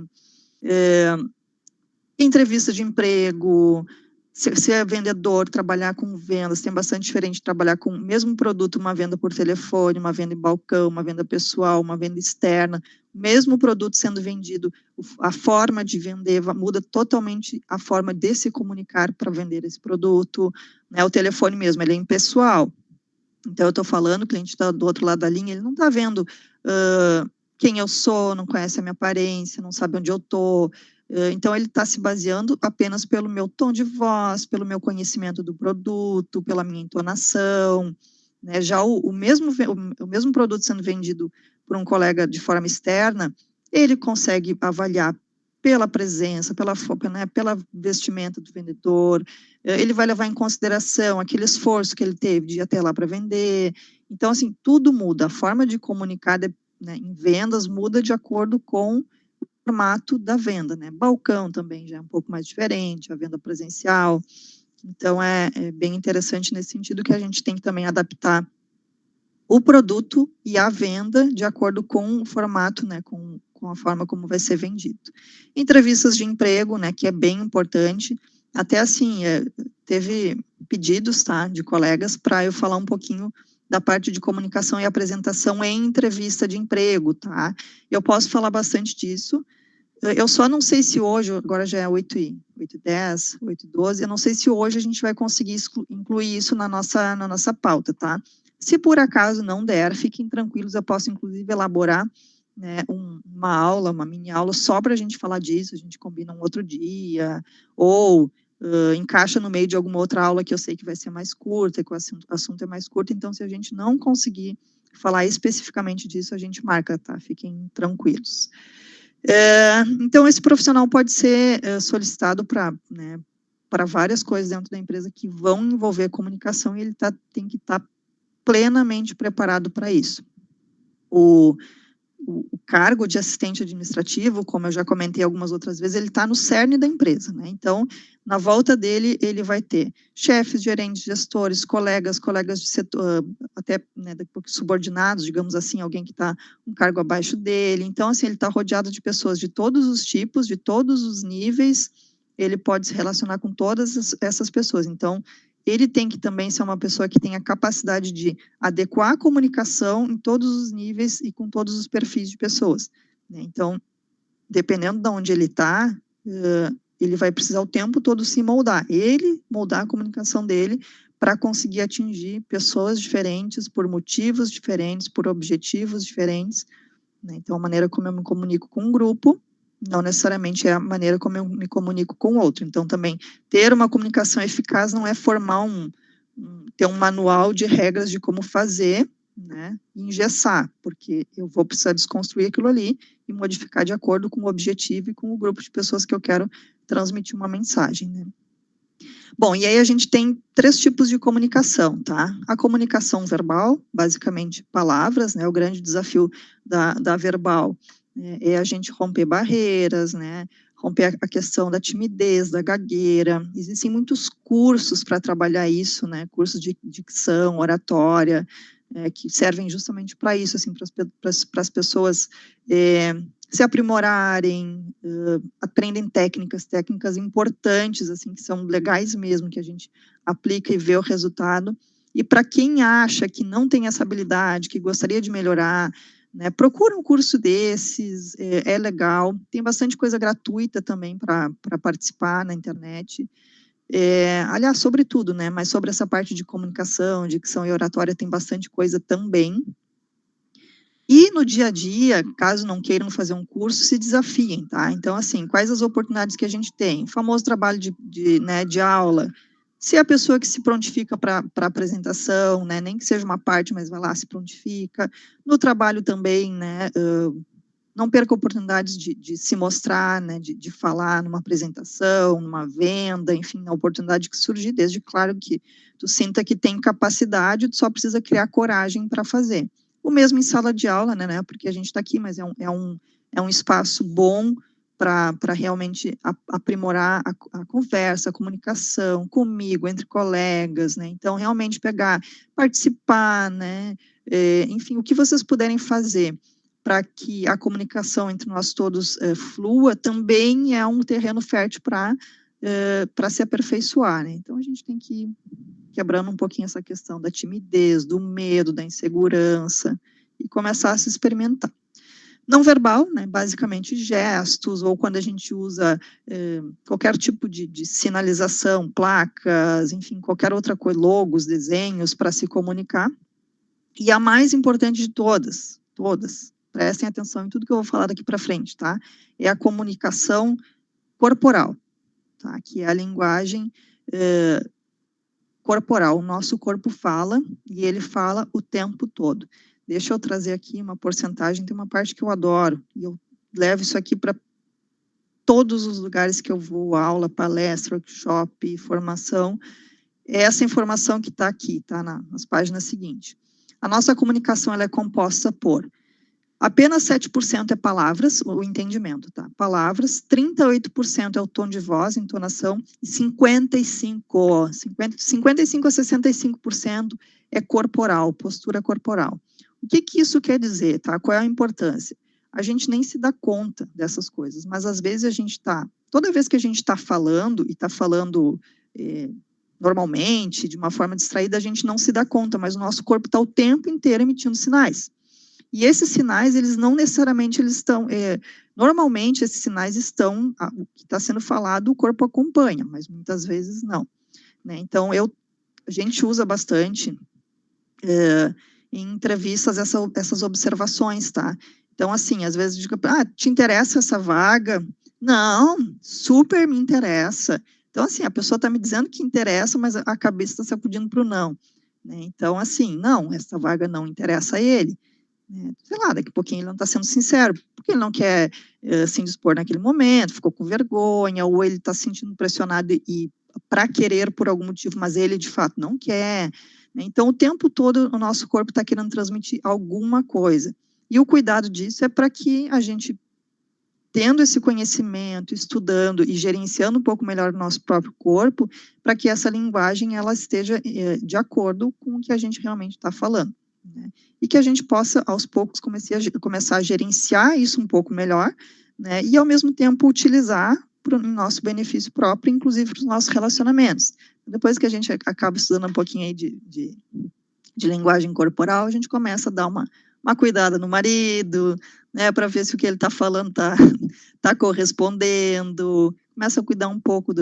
entrevista de emprego, ser vendedor, trabalhar com vendas, tem bastante diferente de trabalhar com o mesmo produto, uma venda por telefone, uma venda em balcão, uma venda pessoal, uma venda externa, mesmo produto sendo vendido, a forma de vender muda totalmente a forma de se comunicar para vender esse produto, né? O telefone mesmo, ele é impessoal. Então, eu estou falando, o cliente está do outro lado da linha, ele não está vendo quem eu sou, não conhece a minha aparência, não sabe onde eu estou. Então, ele está se baseando apenas pelo meu tom de voz, pelo meu conhecimento do produto, pela minha entonação. Né? Já o mesmo produto sendo vendido por um colega de forma externa, ele consegue avaliar pela presença, pela vestimenta do vendedor, ele vai levar em consideração aquele esforço que ele teve de ir até lá para vender. Então, assim, tudo muda. A forma de comunicar em vendas muda de acordo com o formato da venda, né? Balcão também já é um pouco mais diferente, a venda presencial. Então, é bem interessante nesse sentido que a gente tem que também adaptar o produto e a venda de acordo com o formato, né, com a forma como vai ser vendido. Entrevistas de emprego, né, que é bem importante, até assim, teve pedidos, tá, de colegas para eu falar um pouquinho da parte de comunicação e apresentação em entrevista de emprego, tá? Eu posso falar bastante disso, eu só não sei se hoje, agora já é 8h10, 8h12, eu não sei se hoje a gente vai conseguir incluir isso na nossa pauta, tá? Se por acaso não der, fiquem tranquilos, eu posso inclusive elaborar, né, uma aula, uma mini aula só para a gente falar disso, a gente combina um outro dia, ou encaixa no meio de alguma outra aula que eu sei que vai ser mais curta, que o assunto é mais curto, então se a gente não conseguir falar especificamente disso, a gente marca, tá? Fiquem tranquilos. Então, esse profissional pode ser solicitado para, né, várias coisas dentro da empresa que vão envolver comunicação e ele tem que estar plenamente preparado para isso. O cargo de assistente administrativo, como eu já comentei algumas outras vezes, ele está no cerne da empresa, né? Então, na volta dele, ele vai ter chefes, gerentes, gestores, colegas de setor, até, né, subordinados, digamos assim, alguém que está um cargo abaixo dele. Então, assim, ele está rodeado de pessoas de todos os tipos, de todos os níveis, ele pode se relacionar com todas essas pessoas. Então, ele tem que também ser uma pessoa que tenha capacidade de adequar a comunicação em todos os níveis e com todos os perfis de pessoas, né? Então, dependendo de onde ele está, ele vai precisar o tempo todo se moldar. Ele moldar a comunicação dele para conseguir atingir pessoas diferentes, por motivos diferentes, por objetivos diferentes, né? Então, a maneira como eu me comunico com um grupo não necessariamente é a maneira como eu me comunico com o outro. Então, também, ter uma comunicação eficaz não é formar ter um manual de regras de como fazer, né, e engessar, porque eu vou precisar desconstruir aquilo ali e modificar de acordo com o objetivo e com o grupo de pessoas que eu quero transmitir uma mensagem, né. Bom, e aí a gente tem 3 tipos de comunicação, tá? A comunicação verbal, basicamente palavras, né, o grande desafio da verbal é a gente romper barreiras, né, romper a questão da timidez, da gagueira. Existem muitos cursos para trabalhar isso, né, cursos de dicção, oratória, que servem justamente para isso, assim, para as pessoas se aprimorarem, aprendem técnicas importantes, assim, que são legais mesmo, que a gente aplica e vê o resultado. E para quem acha que não tem essa habilidade, que gostaria de melhorar, né, procura um curso desses, é legal, tem bastante coisa gratuita também para participar na internet. Aliás, sobre tudo, né, mas sobre essa parte de comunicação, dicção e oratória tem bastante coisa também. E no dia a dia, caso não queiram fazer um curso, se desafiem, tá? Então, assim, quais as oportunidades que a gente tem? O famoso trabalho de aula. Se a pessoa que se prontifica para apresentação, né, nem que seja uma parte, mas vai lá, se prontifica. No trabalho também, né, não perca oportunidades de se mostrar, né, de falar numa apresentação, numa venda, enfim, na oportunidade que surgir, desde claro que tu sinta que tem capacidade, tu só precisa criar coragem para fazer. O mesmo em sala de aula, né, porque a gente está aqui, mas é um espaço bom para realmente aprimorar a conversa, a comunicação comigo, entre colegas, né, então realmente participar, né, enfim, o que vocês puderem fazer para que a comunicação entre nós todos flua, também é um terreno fértil para se aperfeiçoar, né? Então, a gente tem que ir quebrando um pouquinho essa questão da timidez, do medo, da insegurança, e começar a se experimentar. Não verbal, né, basicamente gestos, ou quando a gente usa qualquer tipo de sinalização, placas, enfim, qualquer outra coisa, logos, desenhos, para se comunicar. E a mais importante de todas, prestem atenção em tudo que eu vou falar daqui para frente, tá? É a comunicação corporal, tá? Que é a linguagem corporal. O nosso corpo fala, e ele fala o tempo todo. Deixa eu trazer aqui uma porcentagem, tem uma parte que eu adoro, e eu levo isso aqui para todos os lugares que eu vou, aula, palestra, workshop, formação. É essa informação que está aqui, tá? Nas páginas seguintes. A nossa comunicação ela é composta por apenas 7% é palavras, o entendimento, tá? Palavras, 38% é o tom de voz, entonação, e 55 a 65% é corporal, postura corporal. O que isso quer dizer, tá? Qual é a importância? A gente nem se dá conta dessas coisas, mas às vezes a gente toda vez que a gente está falando, e está falando normalmente, de uma forma distraída, a gente não se dá conta, mas o nosso corpo está o tempo inteiro emitindo sinais. E esses sinais, eles não necessariamente estão... normalmente, esses sinais estão... o que está sendo falado, o corpo acompanha, mas muitas vezes não. Né? Então, a gente usa bastante em entrevistas essas observações, tá? Então, assim, às vezes, eu digo, te interessa essa vaga? Não, super me interessa. Então, assim, a pessoa está me dizendo que interessa, mas a cabeça está sacudindo para o não. Né? Então, assim, não, essa vaga não interessa a ele. Né? Sei lá, daqui a pouquinho ele não está sendo sincero, porque ele não quer se indispor naquele momento, ficou com vergonha, ou ele está se sentindo pressionado para querer por algum motivo, mas ele, de fato, não quer. Né? Então, o tempo todo, o nosso corpo está querendo transmitir alguma coisa. E o cuidado disso é para que a gente, tendo esse conhecimento, estudando e gerenciando um pouco melhor o nosso próprio corpo, para que essa linguagem ela esteja de acordo com o que a gente realmente está falando. Né? E que a gente possa, aos poucos, começar a gerenciar isso um pouco melhor, né? E, ao mesmo tempo, utilizar para o nosso benefício próprio, inclusive para os nossos relacionamentos. Depois que a gente acaba estudando um pouquinho aí de linguagem corporal, a gente começa a dar uma cuidada no marido, né, para ver se o que ele está falando está correspondendo, começa a cuidar um pouco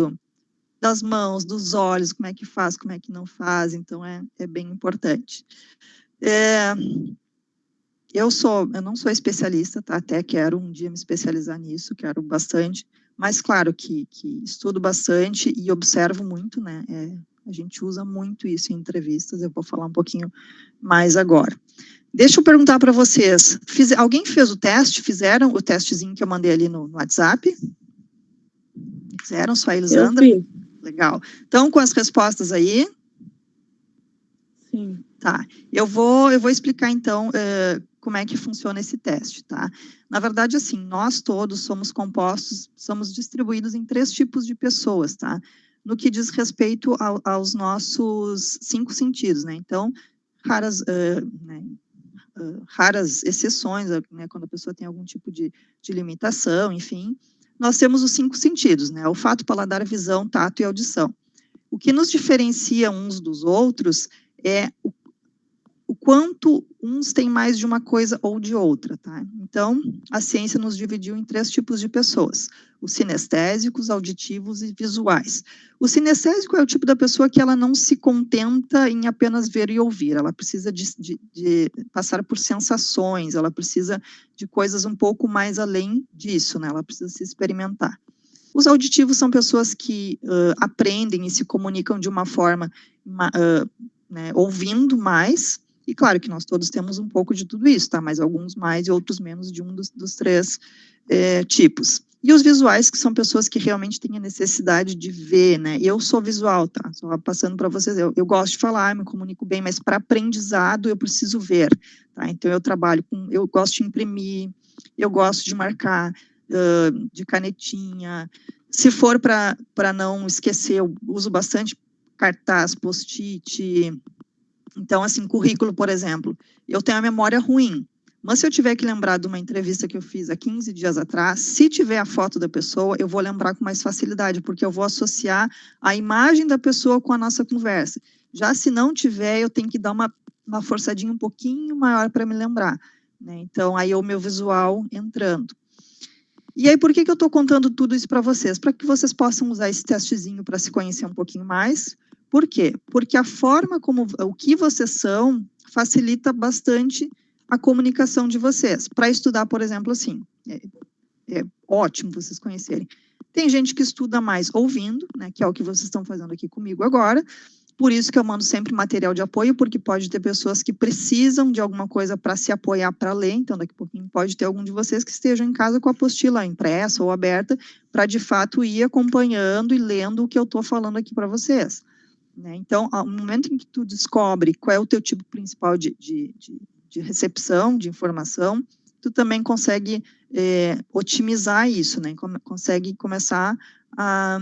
das mãos, dos olhos, como é que faz, como é que não faz, então é bem importante. Eu não sou especialista, tá? Até quero um dia me especializar nisso, quero bastante, mas claro que estudo bastante e observo muito, né? A gente usa muito isso em entrevistas, eu vou falar um pouquinho mais agora. Deixa eu perguntar para vocês, alguém fez o teste? Fizeram o testezinho que eu mandei ali no WhatsApp? Fizeram, só a Elisandra? Eu vi. Legal. Então, com as respostas aí? Sim. Tá, eu vou explicar então como é que funciona esse teste, tá? Na verdade, assim, nós todos somos distribuídos em 3 tipos de pessoas, tá? No que diz respeito aos nossos 5 sentidos, né? Então, raras exceções, né, quando a pessoa tem algum tipo de limitação, enfim, nós temos os 5 sentidos, né? Olfato, paladar, visão, tato e audição. O que nos diferencia uns dos outros é o quanto uns têm mais de uma coisa ou de outra, tá? Então, a ciência nos dividiu em 3 tipos de pessoas: os sinestésicos, auditivos e visuais. O sinestésico é o tipo da pessoa que ela não se contenta em apenas ver e ouvir, ela precisa de passar por sensações, ela precisa de coisas um pouco mais além disso, né? Ela precisa se experimentar. Os auditivos são pessoas que aprendem e se comunicam de uma forma, né, ouvindo mais, e E claro que nós todos temos um pouco de tudo isso, tá? Mas alguns mais e outros menos de um dos três tipos. E os visuais, que são pessoas que realmente têm a necessidade de ver, né? Eu sou visual, tá? Só passando para vocês, eu gosto de falar, me comunico bem, mas para aprendizado eu preciso ver, tá? Então eu gosto de imprimir, eu gosto de marcar de canetinha. Se for para não esquecer, eu uso bastante cartaz, post-it. Então, assim, currículo, por exemplo, eu tenho a memória ruim, mas se eu tiver que lembrar de uma entrevista que eu fiz há 15 dias atrás, se tiver a foto da pessoa, eu vou lembrar com mais facilidade, porque eu vou associar a imagem da pessoa com a nossa conversa. Já se não tiver, eu tenho que dar uma forçadinha um pouquinho maior para me lembrar, né? Então, aí é o meu visual entrando. E aí, por que eu estou contando tudo isso para vocês? Para que vocês possam usar esse testezinho para se conhecer um pouquinho mais. Por quê? Porque a forma como o que vocês são facilita bastante a comunicação de vocês. Para estudar, por exemplo, assim, é ótimo vocês conhecerem. Tem gente que estuda mais ouvindo, né, que é o que vocês estão fazendo aqui comigo agora. Por isso que eu mando sempre material de apoio, porque pode ter pessoas que precisam de alguma coisa para se apoiar para ler, então daqui a pouquinho pode ter algum de vocês que estejam em casa com a apostila impressa ou aberta, para de fato ir acompanhando e lendo o que eu estou falando aqui para vocês, né? Então, no momento em que tu descobre qual é o teu tipo principal de recepção de informação, tu também consegue otimizar isso, né? Consegue começar a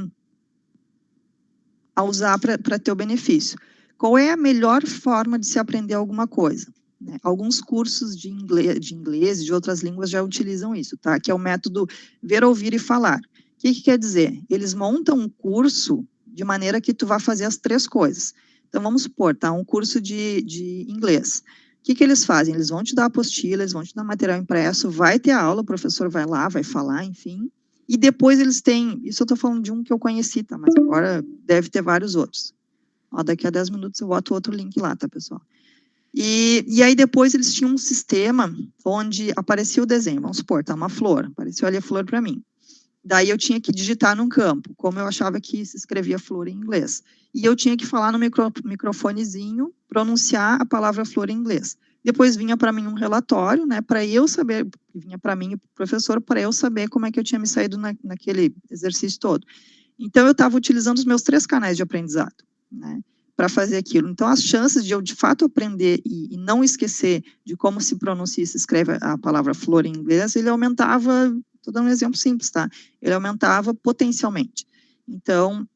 usar para teu benefício. Qual é a melhor forma de se aprender alguma coisa? Né? Alguns cursos de inglês e de outras línguas já utilizam isso, tá? Que é o método ver, ouvir e falar. O que quer dizer? Eles montam um curso de maneira que tu vá fazer as três coisas. Então, vamos supor, tá? Um curso de inglês. O que eles fazem? Eles vão te dar apostila, eles vão te dar material impresso, vai ter aula, o professor vai lá, vai falar, enfim. E depois eles têm, isso eu estou falando de um que eu conheci, tá? Mas agora deve ter vários outros. Ó, daqui a 10 minutos eu boto outro link lá, tá, pessoal? E aí depois eles tinham um sistema onde aparecia o desenho, vamos supor, tá, uma flor, apareceu ali a flor para mim. Daí eu tinha que digitar num campo, como eu achava que se escrevia flor em inglês. E eu tinha que falar no microfonezinho, pronunciar a palavra flor em inglês. Depois vinha para mim um relatório, né, para eu saber, vinha para mim e para o professor, para eu saber como é que eu tinha me saído naquele exercício todo. Então, eu estava utilizando os meus 3 canais de aprendizado, né, para fazer aquilo. Então, as chances de eu, de fato, aprender e não esquecer de como se pronuncia e se escreve a palavra flor em inglês, ele aumentava, estou dando um exemplo simples, tá? Ele aumentava potencialmente. Então,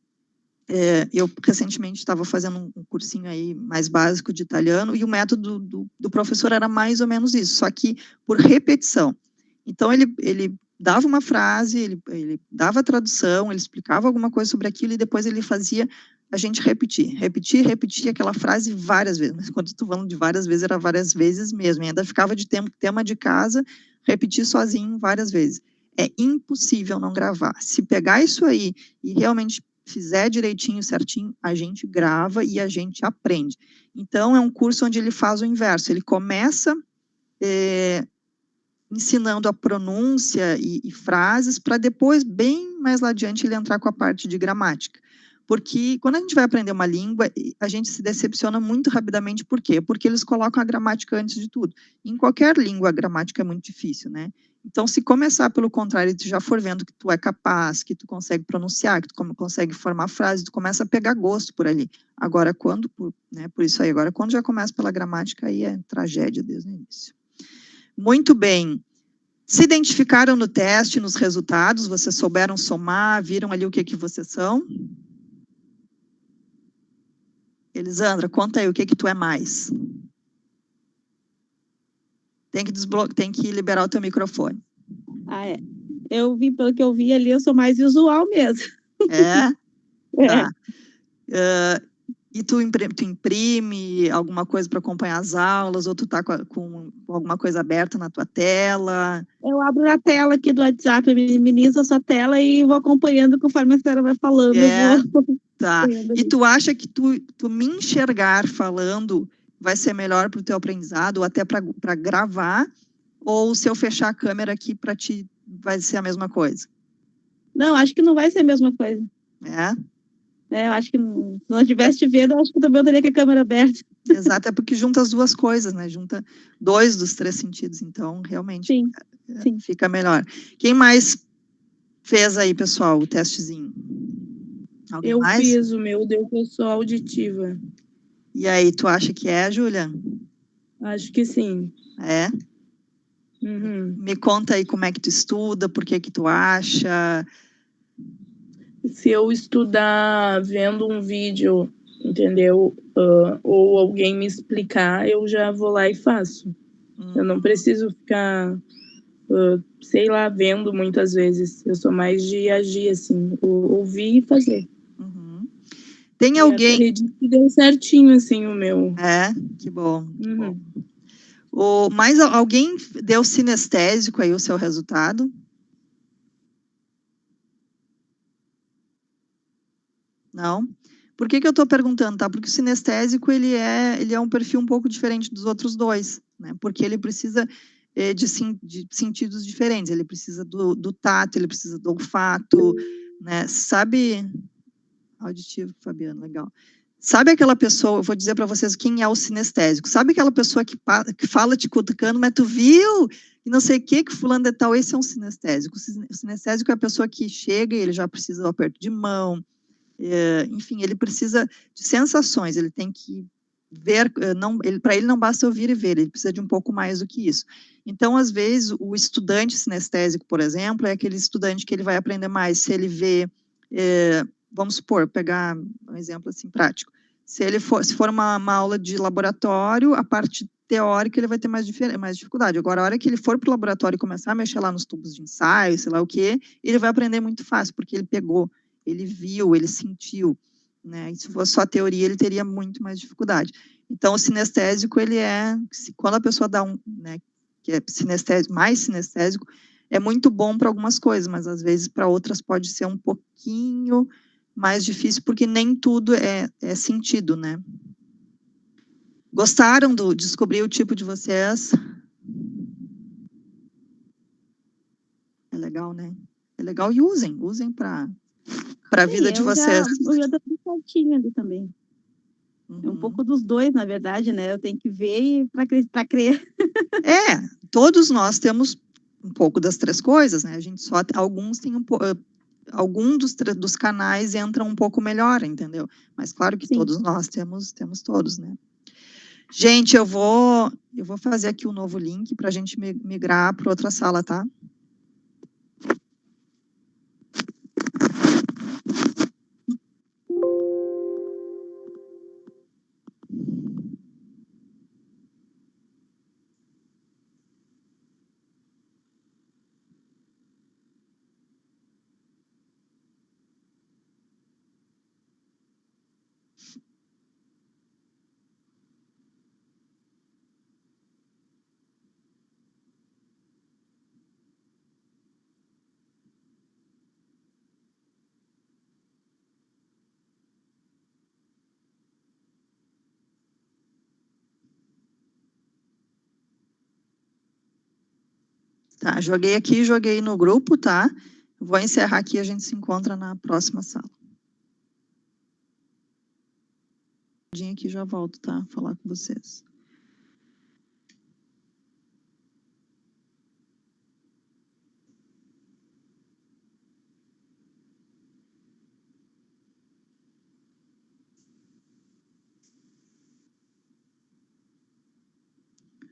eu recentemente estava fazendo um cursinho aí mais básico de italiano e o método do professor era mais ou menos isso, só que por repetição. Então, ele dava uma frase, ele dava a tradução, ele explicava alguma coisa sobre aquilo e depois ele fazia a gente repetir aquela frase várias vezes. Mas quando estou falando de várias vezes, era várias vezes mesmo. E ainda ficava de tema de casa, repetir sozinho várias vezes. É impossível não gravar. Se pegar isso aí e realmente fizer direitinho, certinho, a gente grava e a gente aprende. Então, é um curso onde ele faz o inverso. Ele começa ensinando a pronúncia e frases, para depois, bem mais lá adiante, ele entrar com a parte de gramática. Porque quando a gente vai aprender uma língua, a gente se decepciona muito rapidamente. Por quê? Porque eles colocam a gramática antes de tudo. Em qualquer língua, a gramática é muito difícil, né? Então, se começar pelo contrário, e tu já for vendo que tu é capaz, que tu consegue pronunciar, que tu consegue formar frases, tu começa a pegar gosto por ali. Agora, por isso aí, agora, quando já começa pela gramática, aí é tragédia desde o início. Muito bem. Se identificaram no teste, nos resultados, vocês souberam somar, viram ali o que vocês são? Elisandra, conta aí, o que tu é mais? Tem que liberar o teu microfone. Ah, é. Eu vi, pelo que eu vi ali, eu sou mais visual mesmo. É? Tá. E tu imprime alguma coisa para acompanhar as aulas, ou tu tá com alguma coisa aberta na tua tela? Eu abro na tela aqui do WhatsApp, eu minimizo essa tela e vou acompanhando conforme a senhora vai falando. Tá. E tu acha que tu me enxergar falando vai ser melhor para o teu aprendizado, ou até para gravar, ou se eu fechar a câmera aqui para ti vai ser a mesma coisa? Não, acho que não vai ser a mesma coisa. É? Eu acho que se não estivesse te vendo, eu acho que também eu teria com a câmera aberta. Exato, é porque junta as duas coisas, né? Junta 2 dos 3 sentidos, então realmente Sim, sim. fica melhor. Quem mais fez aí, pessoal, o testezinho? Alguém Eu mais? fiz, o meu deu que eu sou auditiva. E aí, tu acha que é, Júlia? Acho que sim. É? Uhum. Me conta aí como é que tu estuda, por que que tu acha. Se eu estudar vendo um vídeo, entendeu? Ou alguém me explicar, eu já vou lá e faço. Eu não preciso ficar, sei lá, vendo muitas vezes. Eu sou mais de agir, assim, ouvir e fazer. Uhum. Tem E alguém... acredito que deu certinho, assim, o meu. É? Que bom, que bom. Uhum. Mais alguém deu sinestésico aí o seu resultado? Não? Por que que eu estou perguntando, tá? Porque o sinestésico, ele é um perfil um pouco diferente dos outros dois, né? Porque ele precisa de sentidos diferentes, ele precisa do tato, ele precisa do olfato, né? Sabe... Auditivo, Fabiano, legal. Sabe aquela pessoa, eu vou dizer para vocês quem é o sinestésico, sabe aquela pessoa que fala te cutucando, mas tu viu? E não sei o que fulano de tal, esse é um sinestésico. O sinestésico é a pessoa que chega e ele já precisa do aperto de mão, enfim, ele precisa de sensações, ele tem que ver, para ele não basta ouvir e ver, ele precisa de um pouco mais do que isso. Então, às vezes, o estudante sinestésico, por exemplo, é aquele estudante que ele vai aprender mais se ele vê, vamos supor, pegar um exemplo assim prático, se for uma aula de laboratório, a parte teórica ele vai ter mais dificuldade. Agora, a hora que ele for para o laboratório e começar a mexer lá nos tubos de ensaio, sei lá o quê, ele vai aprender muito fácil, porque ele pegou, ele viu, ele sentiu, né? E se fosse só teoria, ele teria muito mais dificuldade. Então, o sinestésico, ele quando a pessoa dá né, que é sinestésico, mais sinestésico, é muito bom para algumas coisas, mas às vezes para outras pode ser um pouquinho mais difícil, porque nem tudo é sentido, né? Gostaram de descobrir o tipo de vocês? É legal, né? É legal e usem para a vida de vocês. Eu já dou tudo certinho ali também. É um pouco dos dois, na verdade, né? Eu tenho que ver para crer. Todos nós temos um pouco das 3 coisas, né? A gente só, alguns têm algum dos canais entra um pouco melhor, entendeu? Mas claro que todos nós temos todos, né? Gente, eu vou fazer aqui um novo link para a gente migrar para outra sala, tá? Tá, joguei aqui, joguei no grupo, tá? Vou encerrar aqui e a gente se encontra na próxima sala. Aqui já volto, tá? Falar com vocês.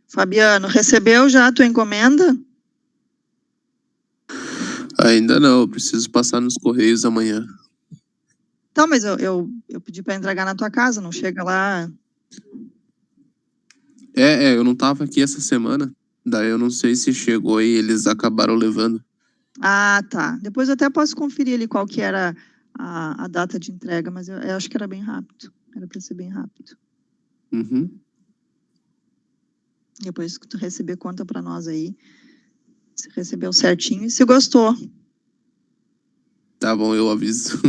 Fabiano, recebeu já a tua encomenda? Ainda não, eu preciso passar nos Correios amanhã. Tá, mas eu pedi para entregar na tua casa, não chega lá. Eu não tava aqui essa semana. Daí eu não sei se chegou e eles acabaram levando. Ah, tá. Depois eu até posso conferir ali qual que era a data de entrega, mas eu acho que era bem rápido. Era para ser bem rápido. Uhum. Depois que tu receber, conta para nós aí se recebeu certinho e se gostou. Tá bom, eu aviso.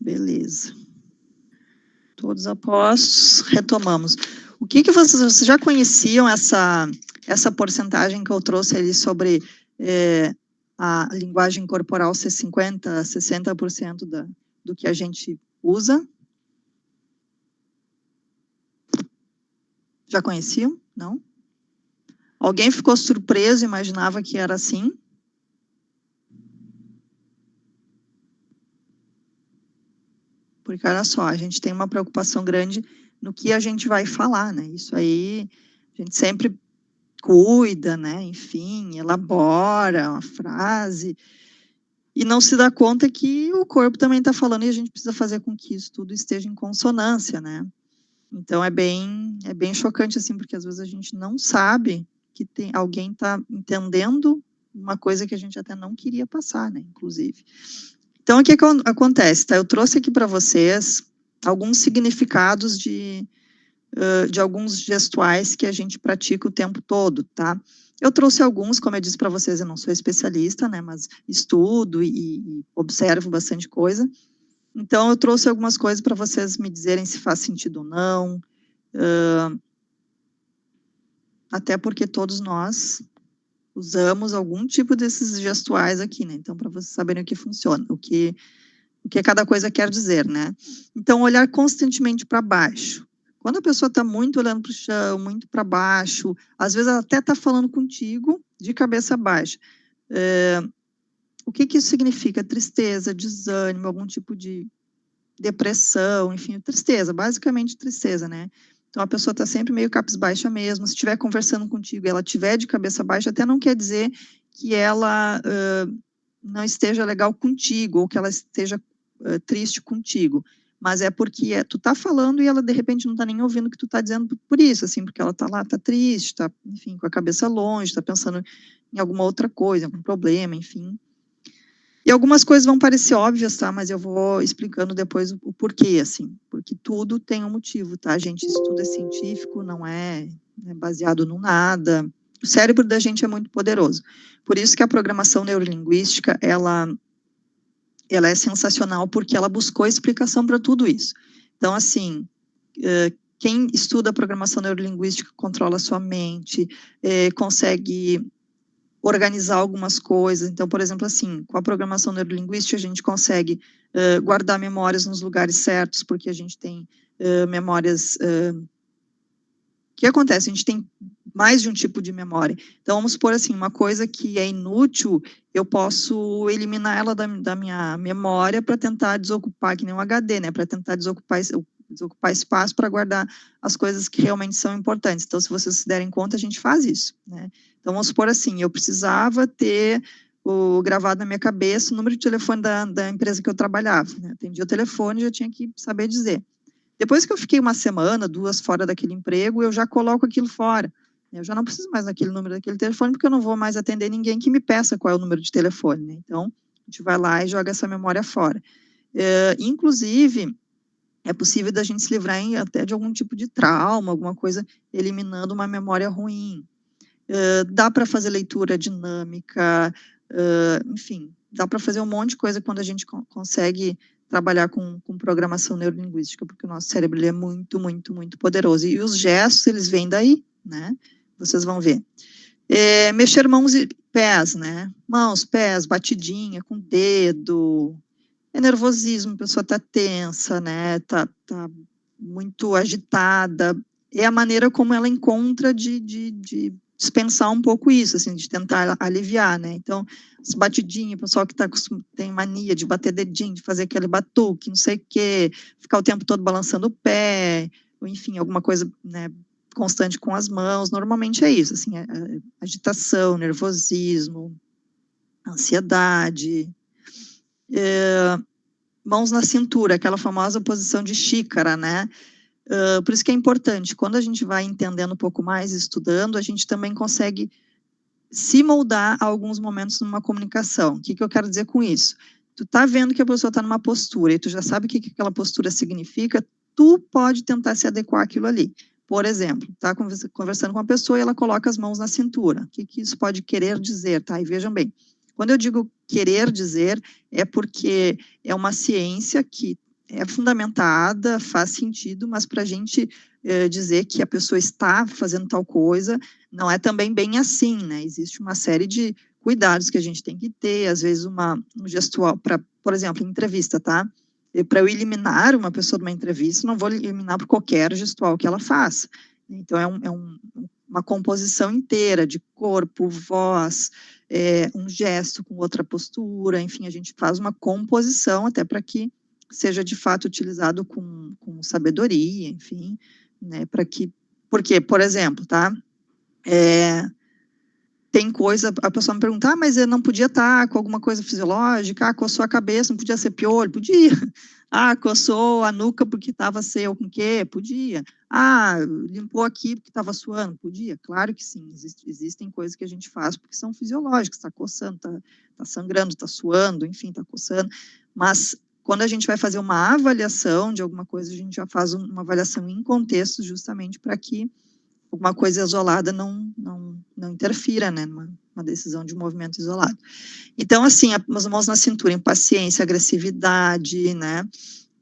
Beleza. Todos apostos, retomamos. O que vocês já conheciam essa porcentagem que eu trouxe ali sobre a linguagem corporal ser 50%, 60% do que a gente usa? Já conheciam? Não? Alguém ficou surpreso, imaginava que era assim? Porque, olha só, a gente tem uma preocupação grande no que a gente vai falar, né? Isso aí, a gente sempre cuida, né? Enfim, elabora uma frase e não se dá conta que o corpo também está falando e a gente precisa fazer com que isso tudo esteja em consonância, né? Então, é bem chocante, assim, porque às vezes a gente não sabe que alguém está entendendo uma coisa que a gente até não queria passar, né? Inclusive. Então, o que acontece, tá? Eu trouxe aqui para vocês alguns significados de alguns gestuais que a gente pratica o tempo todo, tá? Eu trouxe alguns, como eu disse para vocês, eu não sou especialista, né? Mas estudo e observo bastante coisa. Então, eu trouxe algumas coisas para vocês me dizerem se faz sentido ou não. Até porque todos nós usamos algum tipo desses gestuais aqui, né? Então, para vocês saberem o que funciona, o que cada coisa quer dizer, né? Então, olhar constantemente para baixo. Quando a pessoa está muito olhando para o chão, muito para baixo, às vezes ela até está falando contigo de cabeça baixa. O que isso significa? Tristeza, desânimo, algum tipo de depressão, enfim, tristeza, basicamente tristeza, né? Então, a pessoa está sempre meio cabisbaixa mesmo. Se estiver conversando contigo e ela estiver de cabeça baixa, até não quer dizer que ela não esteja legal contigo ou que ela esteja triste contigo. Mas é porque tu tá falando e ela, de repente, não tá nem ouvindo o que tu tá dizendo por isso, assim, porque ela tá lá, tá triste, tá, enfim, com a cabeça longe, tá pensando em alguma outra coisa, algum problema, enfim. E algumas coisas vão parecer óbvias, tá? Mas eu vou explicando depois o porquê, assim. Porque tudo tem um motivo, tá, gente? Isso tudo é científico, não é baseado no nada. O cérebro da gente é muito poderoso. Por isso que a programação neurolinguística, ela é sensacional, porque ela buscou explicação para tudo isso. Então, assim, quem estuda programação neurolinguística controla a sua mente, consegue organizar algumas coisas. Então, por exemplo, assim, com a programação neurolinguística, a gente consegue guardar memórias nos lugares certos, porque a gente tem memórias... O que acontece? A gente tem mais de um tipo de memória. Então, vamos supor assim, uma coisa que é inútil, eu posso eliminar ela da minha memória para tentar desocupar, que nem um HD, né? Para tentar desocupar espaço para guardar as coisas que realmente são importantes. Então, se vocês se derem conta, a gente faz isso, né? Então, vamos supor assim, eu precisava ter gravado na minha cabeça o número de telefone da empresa que eu trabalhava, né? Atendia o telefone e já tinha que saber dizer. Depois que eu fiquei uma semana, 2 fora daquele emprego, eu já coloco aquilo fora. Eu já não preciso mais daquele número daquele telefone, porque eu não vou mais atender ninguém que me peça qual é o número de telefone, né? Então, a gente vai lá e joga essa memória fora. Inclusive, é possível da gente se livrar até de algum tipo de trauma, alguma coisa, eliminando uma memória ruim. Dá para fazer leitura dinâmica, enfim, dá para fazer um monte de coisa quando a gente consegue trabalhar com programação neurolinguística, porque o nosso cérebro ele é muito, muito, muito poderoso. E os gestos, eles vêm daí, né? Vocês vão ver. Mexer mãos e pés, né? Mãos, pés, batidinha com o dedo. É nervosismo, a pessoa tá tensa, né? Tá muito agitada. É a maneira como ela encontra de dispensar um pouco isso, assim, de tentar aliviar, né? Então, as batidinhas, o pessoal que tem mania de bater dedinho, de fazer aquele batuque, não sei o quê, ficar o tempo todo balançando o pé, ou enfim, alguma coisa, né, constante com as mãos, normalmente é isso, assim, agitação, nervosismo, ansiedade, mãos na cintura, aquela famosa posição de xícara, né? Por isso que é importante, quando a gente vai entendendo um pouco mais, estudando, a gente também consegue se moldar a alguns momentos numa comunicação. O que eu quero dizer com isso? Tu tá vendo que a pessoa tá numa postura e tu já sabe o que aquela postura significa, tu pode tentar se adequar àquilo ali. Por exemplo, tá conversando com uma pessoa e ela coloca as mãos na cintura. O que isso pode querer dizer, tá? E vejam bem, quando eu digo querer dizer, é porque é uma ciência que é fundamentada, faz sentido, mas para a gente dizer que a pessoa está fazendo tal coisa, não é também bem assim, né? Existe uma série de cuidados que a gente tem que ter, às vezes um gestual, por exemplo, em entrevista, tá? Para eu eliminar uma pessoa de uma entrevista, não vou eliminar por qualquer gestual que ela faça. Então, uma composição inteira de corpo, voz, um gesto com outra postura, enfim, a gente faz uma composição até para que seja de fato utilizado com sabedoria, enfim, né, porque, por exemplo, tá, tem coisa, a pessoa me pergunta, mas eu não podia estar com alguma coisa fisiológica, coçou a cabeça, não podia ser piolho, podia, coçou a nuca porque estava seco com o quê? Podia, limpou aqui porque estava suando, podia, claro que sim, existem coisas que a gente faz porque são fisiológicas, está coçando, está sangrando, está suando, enfim, está coçando, mas quando a gente vai fazer uma avaliação de alguma coisa, a gente já faz uma avaliação em contexto, justamente para que alguma coisa isolada não interfira, né, numa decisão de movimento isolado. Então, assim, as mãos na cintura, impaciência, agressividade, né,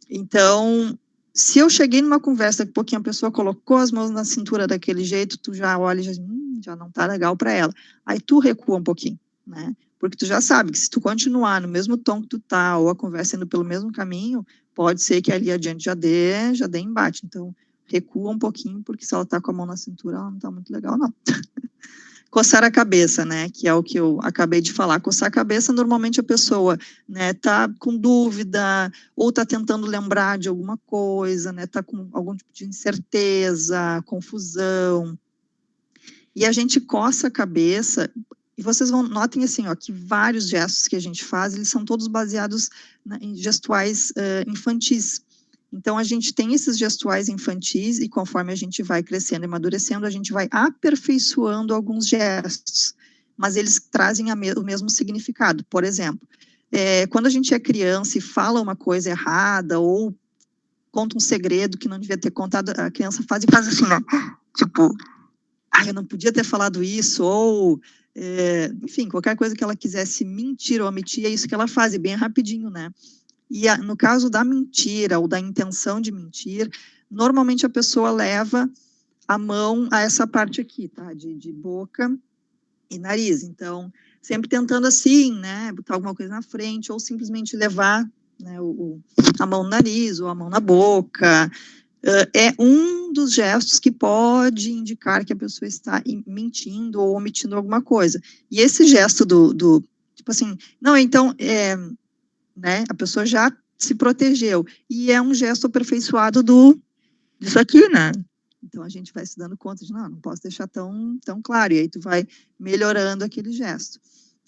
então, se eu cheguei numa conversa que um pouquinho a pessoa colocou as mãos na cintura daquele jeito, tu já olha e já não tá legal para ela, aí tu recua um pouquinho, né, porque tu já sabe que se tu continuar no mesmo tom que tu tá, ou a conversa indo pelo mesmo caminho, pode ser que ali adiante já dê embate, então, recua um pouquinho, porque se ela tá com a mão na cintura, ela não tá muito legal, não. Coçar a cabeça, né, que é o que eu acabei de falar. Coçar a cabeça, normalmente a pessoa, né, tá com dúvida, ou tá tentando lembrar de alguma coisa, né, tá com algum tipo de incerteza, confusão. E a gente coça a cabeça, e vocês notem assim, ó, que vários gestos que a gente faz, eles são todos baseados em gestuais infantis. Então, a gente tem esses gestuais infantis e conforme a gente vai crescendo e amadurecendo, a gente vai aperfeiçoando alguns gestos, mas eles trazem o mesmo significado. Por exemplo, quando a gente é criança e fala uma coisa errada ou conta um segredo que não devia ter contado, a criança faz assim, né? Tipo, eu não podia ter falado isso, ou, enfim, qualquer coisa que ela quisesse mentir ou omitir, é isso que ela faz, e bem rapidinho, né? E no caso da mentira ou da intenção de mentir, normalmente a pessoa leva a mão a essa parte aqui, tá? De boca e nariz. Então, sempre tentando assim, né? Botar alguma coisa na frente ou simplesmente levar, né, a mão no nariz ou a mão na boca. É um dos gestos que pode indicar que a pessoa está mentindo ou omitindo alguma coisa. E esse gesto tipo assim, não, então, né, a pessoa já se protegeu, e é um gesto aperfeiçoado disso aqui, né, então a gente vai se dando conta de, não posso deixar tão claro, e aí tu vai melhorando aquele gesto.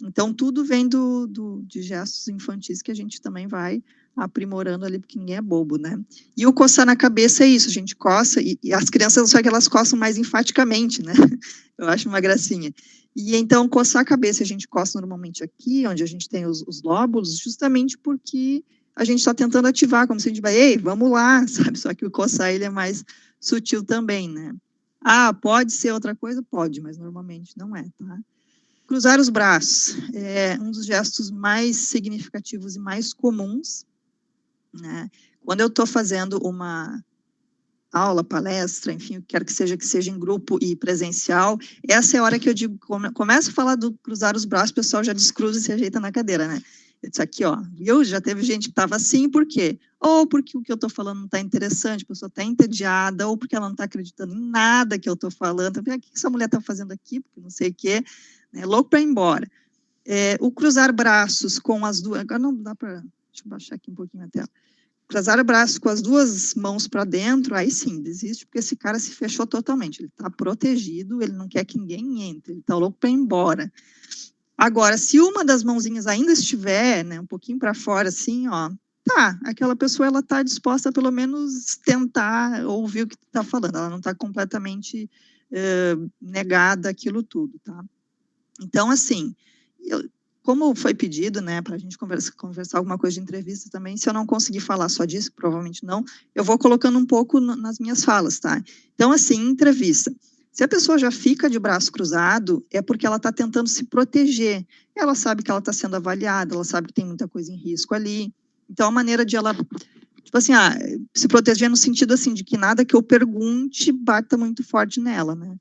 Então, tudo vem de gestos infantis que a gente também vai aprimorando ali, porque ninguém é bobo, né, e o coçar na cabeça é isso, a gente coça, e as crianças, só que elas coçam mais enfaticamente, né, eu acho uma gracinha. E então, coçar a cabeça, a gente coça normalmente aqui, onde a gente tem os lóbulos, justamente porque a gente está tentando ativar, como se a gente vai, ei, vamos lá, sabe? Só que o coçar, ele é mais sutil também, né? Pode ser outra coisa? Pode, mas normalmente não é, tá? Cruzar os braços é um dos gestos mais significativos e mais comuns, né? Quando eu estou fazendo uma aula, palestra, enfim, quero que seja em grupo e presencial, essa é a hora que eu digo, começo a falar do cruzar os braços, o pessoal já descruza e se ajeita na cadeira, né? Eu disse aqui, ó, viu? Já teve gente que estava assim, por quê? Ou porque o que eu estou falando não está interessante, a pessoa está entediada, ou porque ela não está acreditando em nada que eu estou falando, o que essa mulher está fazendo aqui, porque não sei o quê, né? Louco para ir embora. O cruzar braços com as duas, agora não dá para, deixa eu baixar aqui um pouquinho a tela. Cruzar o braço com as duas mãos para dentro, aí sim, desiste, porque esse cara se fechou totalmente, ele está protegido, ele não quer que ninguém entre, ele está louco para ir embora. Agora, se uma das mãozinhas ainda estiver, né, um pouquinho para fora, assim, ó, tá, aquela pessoa, ela está disposta a pelo menos tentar ouvir o que tu está falando, ela não está completamente negada aquilo tudo, tá? Então, assim, como foi pedido, né, para a gente conversar alguma coisa de entrevista também, se eu não conseguir falar só disso, provavelmente não, eu vou colocando um pouco nas minhas falas, tá? Então, assim, entrevista. Se a pessoa já fica de braço cruzado, é porque ela está tentando se proteger. Ela sabe que ela está sendo avaliada, ela sabe que tem muita coisa em risco ali. Então, a maneira de ela Tipo assim, se proteger no sentido assim, de que nada que eu pergunte bata muito forte nela, né?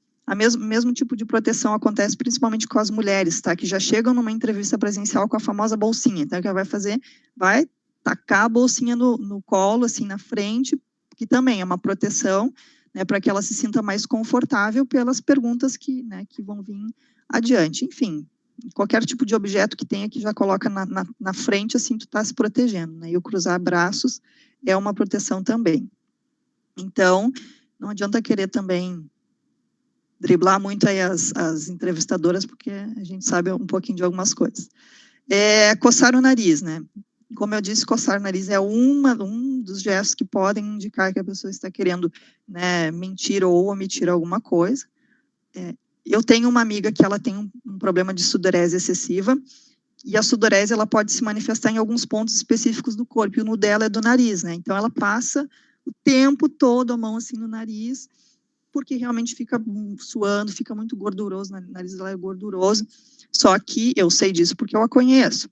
Mesmo tipo de proteção acontece principalmente com as mulheres, tá? Que já chegam numa entrevista presencial com a famosa bolsinha. Então, o que ela vai fazer? Vai tacar a bolsinha no colo, assim, na frente, que também é uma proteção, né? Para que ela se sinta mais confortável pelas perguntas que vão vir adiante. Enfim, qualquer tipo de objeto que tenha que já coloca na frente, assim, tu tá se protegendo, né? E o cruzar braços é uma proteção também. Então, não adianta querer também driblar muito aí as entrevistadoras, porque a gente sabe um pouquinho de algumas coisas. Coçar o nariz, né? Como eu disse, coçar o nariz é um dos gestos que podem indicar que a pessoa está querendo, né, mentir ou omitir alguma coisa. Eu tenho uma amiga que ela tem um problema de sudorese excessiva, e a sudorese ela pode se manifestar em alguns pontos específicos do corpo, e o no dela é do nariz, né? Então ela passa o tempo todo a mão assim no nariz, porque realmente fica suando, fica muito gorduroso, o nariz dela é gorduroso, só que eu sei disso porque eu a conheço.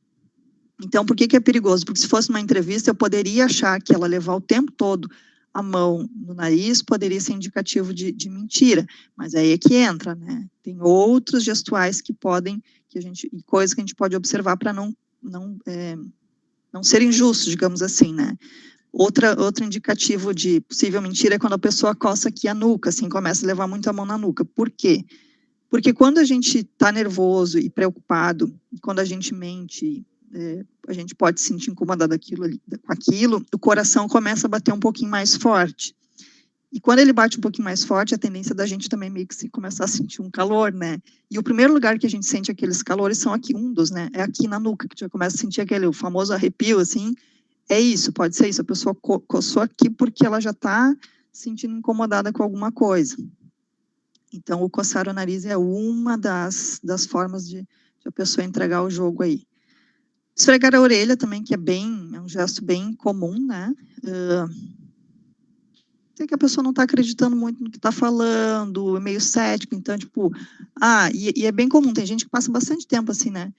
Então, por que é perigoso? Porque se fosse uma entrevista, eu poderia achar que ela levar o tempo todo a mão no nariz poderia ser indicativo de mentira, mas aí é que entra, né? Tem outros gestuais que podem, coisas que a gente pode observar para não ser injusto, digamos assim, né? Outro indicativo de possível mentira é quando a pessoa coça aqui a nuca, assim, começa a levar muito a mão na nuca. Por quê? Porque quando a gente está nervoso e preocupado, quando a gente mente, a gente pode se sentir incomodado com aquilo, o coração começa a bater um pouquinho mais forte. E quando ele bate um pouquinho mais forte, a tendência da gente também meio que começar a sentir um calor, né? E o primeiro lugar que a gente sente aqueles calores são aqui, né? É aqui na nuca, que já começa a sentir o famoso arrepio, assim. É isso, pode ser isso. A pessoa coçou aqui porque ela já está se sentindo incomodada com alguma coisa. Então, o coçar o nariz é uma das formas de a pessoa entregar o jogo aí. Esfregar a orelha também, que é um gesto bem comum, né? Sei que a pessoa não está acreditando muito no que está falando, é meio cético, então, tipo, e é bem comum, tem gente que passa bastante tempo assim, né?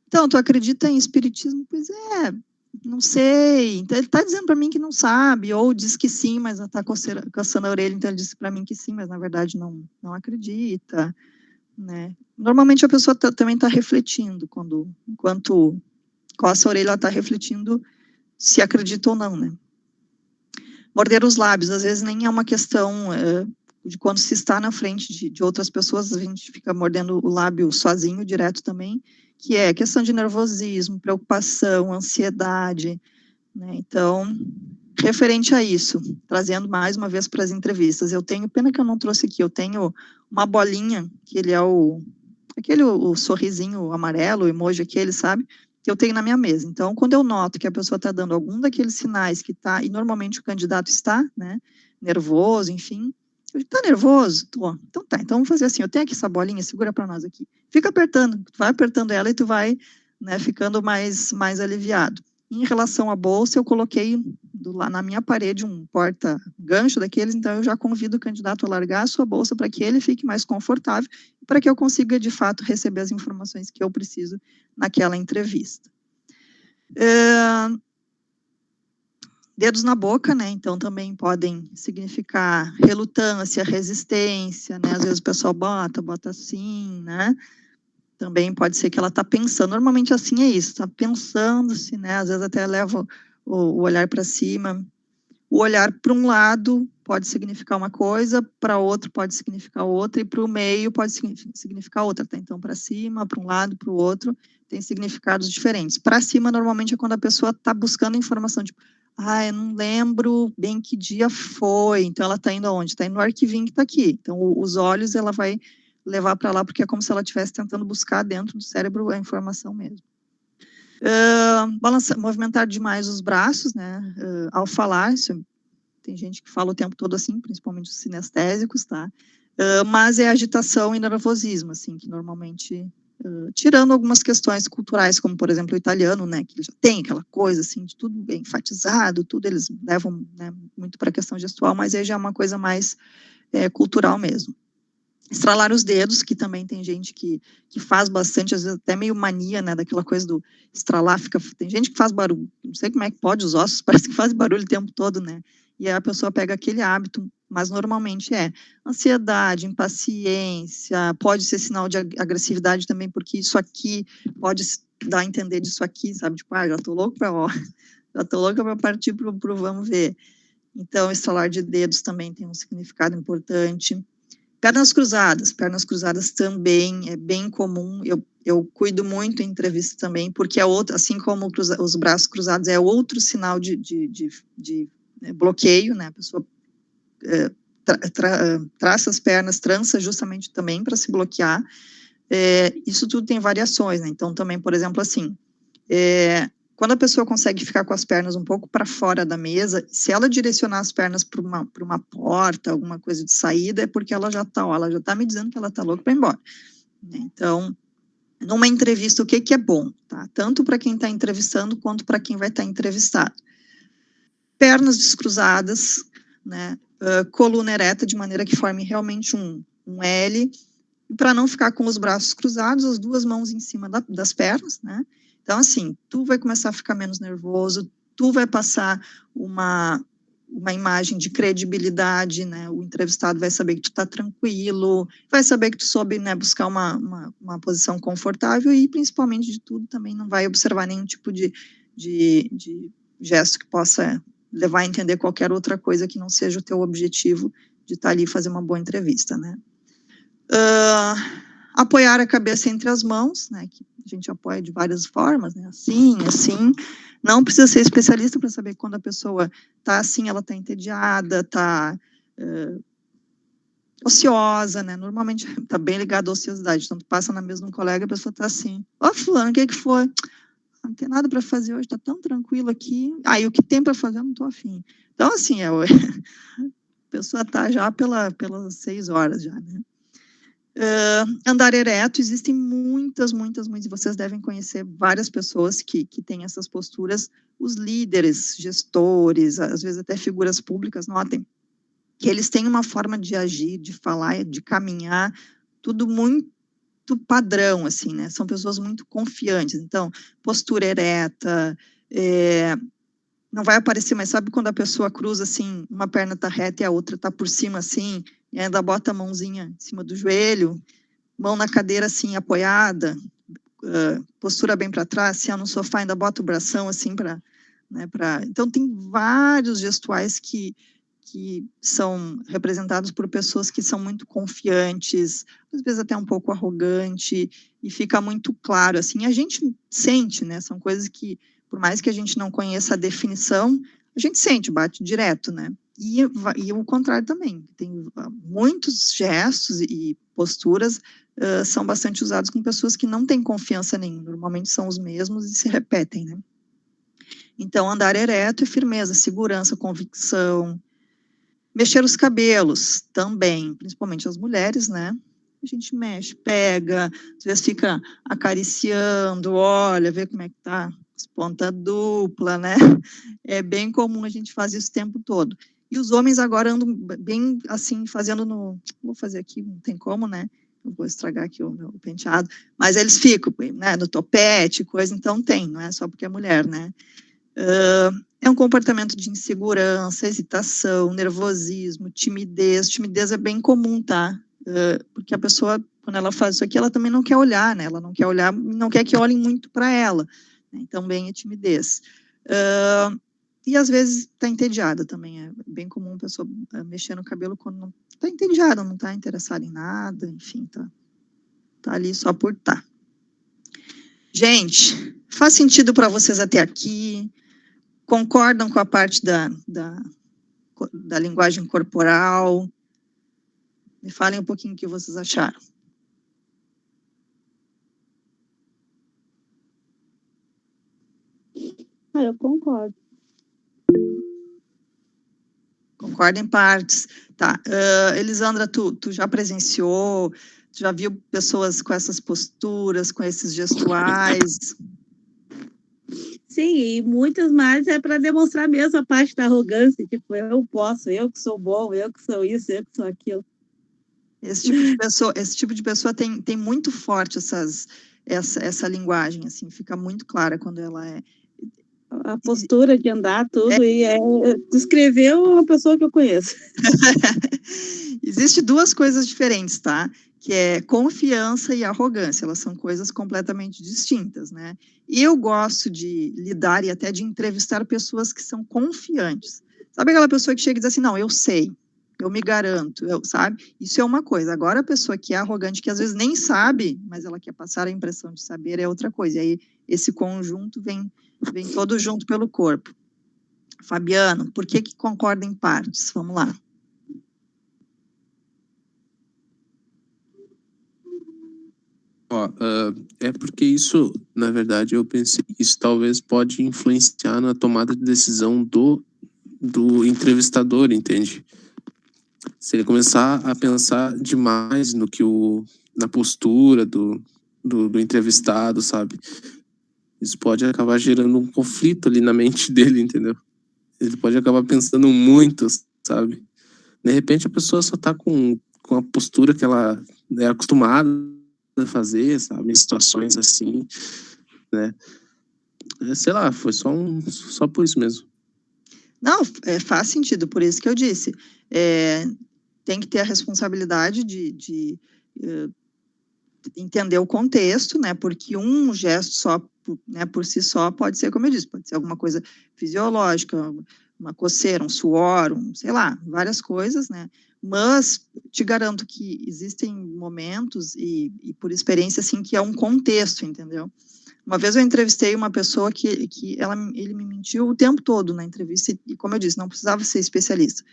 Então, tu acredita em espiritismo? Pois não sei. Então, ele está dizendo para mim que não sabe, ou diz que sim, mas está coçando a orelha, então ele disse para mim que sim, mas na verdade não acredita, né? Normalmente a pessoa também está refletindo, enquanto coça a orelha, ela está refletindo se acredita ou não, né? Morder os lábios, às vezes nem é uma questão de quando se está na frente de outras pessoas, a gente fica mordendo o lábio sozinho, direto também, que é questão de nervosismo, preocupação, ansiedade, né? Então, referente a isso, trazendo mais uma vez para as entrevistas, eu tenho, pena que eu não trouxe aqui, eu tenho uma bolinha, que ele é o sorrisinho amarelo, o emoji aquele, sabe? Que eu tenho na minha mesa. Então, quando eu noto que a pessoa está dando algum daqueles sinais que está, e normalmente o candidato está, né, nervoso, enfim, tá nervoso? Tô. Então tá, então vamos fazer assim, eu tenho aqui essa bolinha, segura para nós aqui. Fica apertando, tu vai apertando ela e tu vai, né, ficando mais aliviado. Em relação à bolsa, eu coloquei lá na minha parede um porta-gancho daqueles, então eu já convido o candidato a largar a sua bolsa para que ele fique mais confortável, para que eu consiga, de fato, receber as informações que eu preciso naquela entrevista. Dedos na boca, né? Então também podem significar relutância, resistência, né? Às vezes o pessoal bota assim, né? Também pode ser que ela está pensando. Normalmente assim é isso, está pensando-se, né? Às vezes até leva o olhar para cima. O olhar para um lado pode significar uma coisa, para outro pode significar outra, e para o meio pode significar outra, tá? Então, para cima, para um lado, para o outro, tem significados diferentes. Para cima, normalmente, é quando a pessoa está buscando informação, tipo, eu não lembro bem que dia foi, então ela está indo aonde? Está indo no arquivinho que está aqui. Então, os olhos ela vai levar para lá, porque é como se ela estivesse tentando buscar dentro do cérebro a informação mesmo. Movimentar demais os braços, né? Ao falar, tem gente que fala o tempo todo assim, principalmente os sinestésicos, tá? Mas é agitação e nervosismo, assim, que normalmente, tirando algumas questões culturais, como, por exemplo, o italiano, né, que já tem aquela coisa, assim, de tudo bem enfatizado, tudo eles levam, né, muito para a questão gestual, mas aí já é uma coisa mais cultural mesmo. Estralar os dedos, que também tem gente que faz bastante, às vezes até meio mania, né, daquela coisa do estralar, tem gente que faz barulho, não sei como é que pode, os ossos parece que fazem barulho o tempo todo, né, e aí a pessoa pega aquele hábito, mas normalmente é ansiedade, impaciência, pode ser sinal de agressividade também, porque isso aqui pode dar a entender disso aqui, sabe, tipo, já tô louco para partir pro vamos ver. Então, estralar de dedos também tem um significado importante. Pernas cruzadas também é bem comum, eu cuido muito em entrevista também, porque é outro, assim como os braços cruzados, é outro sinal de bloqueio, né, a pessoa traça as pernas, trança justamente também para se bloquear, isso tudo tem variações, né, então também, por exemplo, assim, quando a pessoa consegue ficar com as pernas um pouco para fora da mesa, se ela direcionar as pernas para uma porta, alguma coisa de saída, é porque ela já está me dizendo que ela está louca para ir embora. Então, numa entrevista, o que é bom? Tá? Tanto para quem está entrevistando, quanto para quem vai estar entrevistado. Pernas descruzadas, né? Coluna ereta, de maneira que forme realmente um L, para não ficar com os braços cruzados, as duas mãos em cima das pernas, né? Então, assim, tu vai começar a ficar menos nervoso, tu vai passar uma imagem de credibilidade, né? O entrevistado vai saber que tu tá tranquilo, vai saber que tu soube, né, buscar uma posição confortável e, principalmente de tudo, também não vai observar nenhum tipo de gesto que possa levar a entender qualquer outra coisa que não seja o teu objetivo de estar ali e fazer uma boa entrevista, né? Apoiar a cabeça entre as mãos, né, que a gente apoia de várias formas, né, assim, não precisa ser especialista para saber que quando a pessoa está assim, ela está entediada, está ociosa, né, normalmente está bem ligado à ociosidade, então tu passa na mesa de um colega, a pessoa está assim, fulano, o que foi? Não tem nada para fazer hoje, está tão tranquilo aqui, o que tem para fazer eu não estou afim. Então, assim, a pessoa está já pelas 6 horas já, né. Andar ereto, existem muitas, e vocês devem conhecer várias pessoas que têm essas posturas, os líderes, gestores, às vezes até figuras públicas, notem, que eles têm uma forma de agir, de falar, de caminhar, tudo muito padrão, assim, né, são pessoas muito confiantes, então, postura ereta, não vai aparecer, mas sabe quando a pessoa cruza, assim, uma perna tá reta e a outra tá por cima, assim, e ainda bota a mãozinha em cima do joelho, mão na cadeira, assim, apoiada, postura bem para trás, se é no sofá, ainda bota o bração, assim, né, Então, tem vários gestuais que são representados por pessoas que são muito confiantes, às vezes até um pouco arrogante, e fica muito claro, assim, a gente sente, né, são coisas que, por mais que a gente não conheça a definição, a gente sente, bate direto, né, e o contrário também, tem muitos gestos e posturas são bastante usados com pessoas que não têm confiança nenhuma, normalmente são os mesmos e se repetem, né. Então, andar ereto é firmeza, segurança, convicção, mexer os cabelos também, principalmente as mulheres, né? A gente mexe, pega, às vezes fica acariciando, olha, vê como é que tá, ponta dupla, né? É bem comum a gente fazer isso o tempo todo. E os homens agora andam bem assim, fazendo vou fazer aqui, não tem como, né? Eu vou estragar aqui o meu penteado, mas eles ficam, né, no topete, coisa, então tem, não é só porque é mulher, né? É um comportamento de insegurança, hesitação, nervosismo, timidez. Timidez é bem comum, tá? Porque a pessoa, quando ela faz isso aqui, ela também não quer olhar, né? Ela não quer olhar, não quer que olhem muito para ela. Então, bem, é timidez. E às vezes está entediada também. É bem comum a pessoa mexer no cabelo quando não está entediada, não está interessada em nada, enfim, tá ali só por estar. Gente, faz sentido para vocês até aqui? Concordam com a parte da linguagem corporal? Me falem um pouquinho o que vocês acharam. Eu concordo. Concordo em partes. Tá. Elisandra, tu já presenciou, tu já viu pessoas com essas posturas, com esses gestuais? Sim, e muitas mais é para demonstrar mesmo a parte da arrogância, tipo, eu posso, eu que sou bom, eu que sou isso, eu que sou aquilo. Esse tipo de pessoa tem muito forte essa linguagem, assim, fica muito clara quando ela é... A postura de andar, tudo, e descreveu uma pessoa que eu conheço. Existe duas coisas diferentes, tá? Que é confiança e arrogância, elas são coisas completamente distintas, né? E eu gosto de lidar e até de entrevistar pessoas que são confiantes. Sabe aquela pessoa que chega e diz assim, não, eu sei, eu me garanto, sabe? Isso é uma coisa. Agora, a pessoa que é arrogante, que às vezes nem sabe, mas ela quer passar a impressão de saber, é outra coisa. E aí, esse conjunto vem todo junto pelo corpo. Fabiano, por que concorda em partes? Vamos lá. É porque isso, na verdade, eu pensei, isso talvez pode influenciar na tomada de decisão do entrevistador, entende? Se ele começar a pensar demais no que na postura do entrevistado, sabe? Isso pode acabar gerando um conflito ali na mente dele, entendeu? Ele pode acabar pensando muito, sabe? De repente a pessoa só tá com a postura que ela é acostumada a fazer, sabe? Em situações assim, né? Sei lá, foi só por isso mesmo. Não, faz sentido, por isso que eu disse. Tem que ter a responsabilidade de entender o contexto, né? Porque um gesto só, né, por si só, pode ser, como eu disse, pode ser alguma coisa fisiológica, uma coceira, um suor, sei lá, várias coisas, né? Mas te garanto que existem momentos, e por experiência, assim, que é um contexto, entendeu? Uma vez eu entrevistei uma pessoa que ele me mentiu o tempo todo na entrevista, e como eu disse, não precisava ser especialista.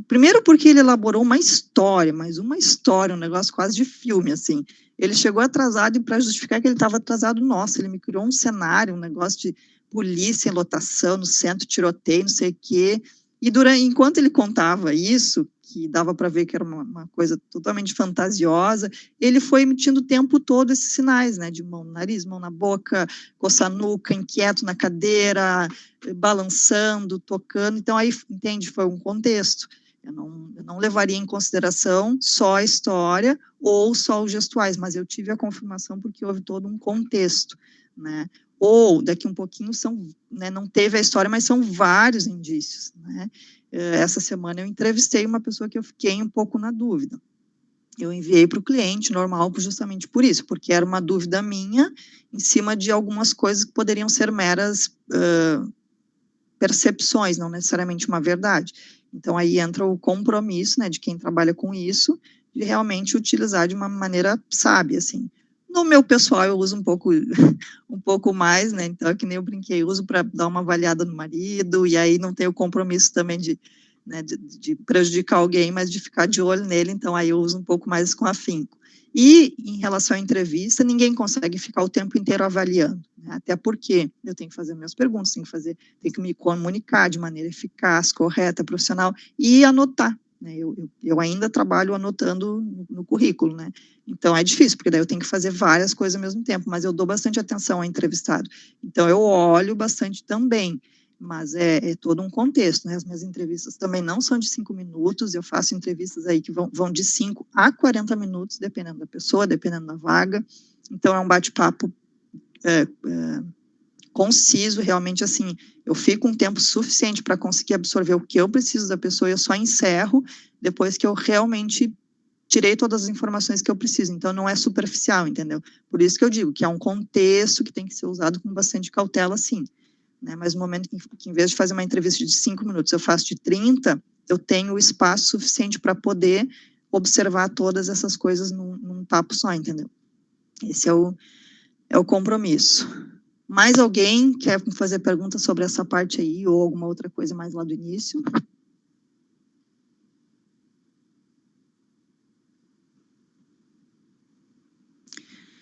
Primeiro porque ele elaborou uma história, um negócio quase de filme, assim. Ele chegou atrasado, e para justificar que ele estava atrasado, nossa, ele me criou um cenário, um negócio de polícia em lotação, no centro, tiroteio, não sei o quê. E enquanto ele contava isso, que dava para ver que era uma coisa totalmente fantasiosa, ele foi emitindo o tempo todo esses sinais, né, de mão no nariz, mão na boca, coçar a nuca, inquieto na cadeira, balançando, tocando. Então, aí, entende, foi um contexto. Eu não levaria em consideração só a história ou só os gestuais, mas eu tive a confirmação porque houve todo um contexto, né? Ou, daqui um pouquinho, né, não teve a história, mas são vários indícios, né? Essa semana eu entrevistei uma pessoa que eu fiquei um pouco na dúvida. Eu enviei para o cliente normal justamente por isso, porque era uma dúvida minha em cima de algumas coisas que poderiam ser meras percepções, não necessariamente uma verdade. Então, aí entra o compromisso, né, de quem trabalha com isso, de realmente utilizar de uma maneira sábia, assim. No meu pessoal, eu uso um pouco mais, né, então, que nem eu brinquei, eu uso para dar uma avaliada no marido, e aí não tenho o compromisso também de prejudicar alguém, mas de ficar de olho nele, então aí eu uso um pouco mais com afinco. E, em relação à entrevista, ninguém consegue ficar o tempo inteiro avaliando, né? Até porque eu tenho que fazer minhas perguntas, tenho que me comunicar de maneira eficaz, correta, profissional, e anotar, né? Eu ainda trabalho anotando no currículo, né? Então, é difícil, porque daí eu tenho que fazer várias coisas ao mesmo tempo, mas eu dou bastante atenção ao entrevistado. Então, eu olho bastante também, mas é todo um contexto, né? As minhas entrevistas também não são de 5 minutos, eu faço entrevistas aí que vão de 5 a 40 minutos, dependendo da pessoa, dependendo da vaga. Então, é um bate-papo conciso, realmente, assim, eu fico um tempo suficiente para conseguir absorver o que eu preciso da pessoa, e eu só encerro depois que eu realmente tirei todas as informações que eu preciso. Então, não é superficial, entendeu? Por isso que eu digo que é um contexto que tem que ser usado com bastante cautela, sim. Né? Mas no momento que, em vez de fazer uma entrevista de 5 minutos, eu faço de 30, eu tenho o espaço suficiente para poder observar todas essas coisas num papo só, entendeu? Esse é o compromisso. Mais alguém quer fazer pergunta sobre essa parte aí, ou alguma outra coisa mais lá do início?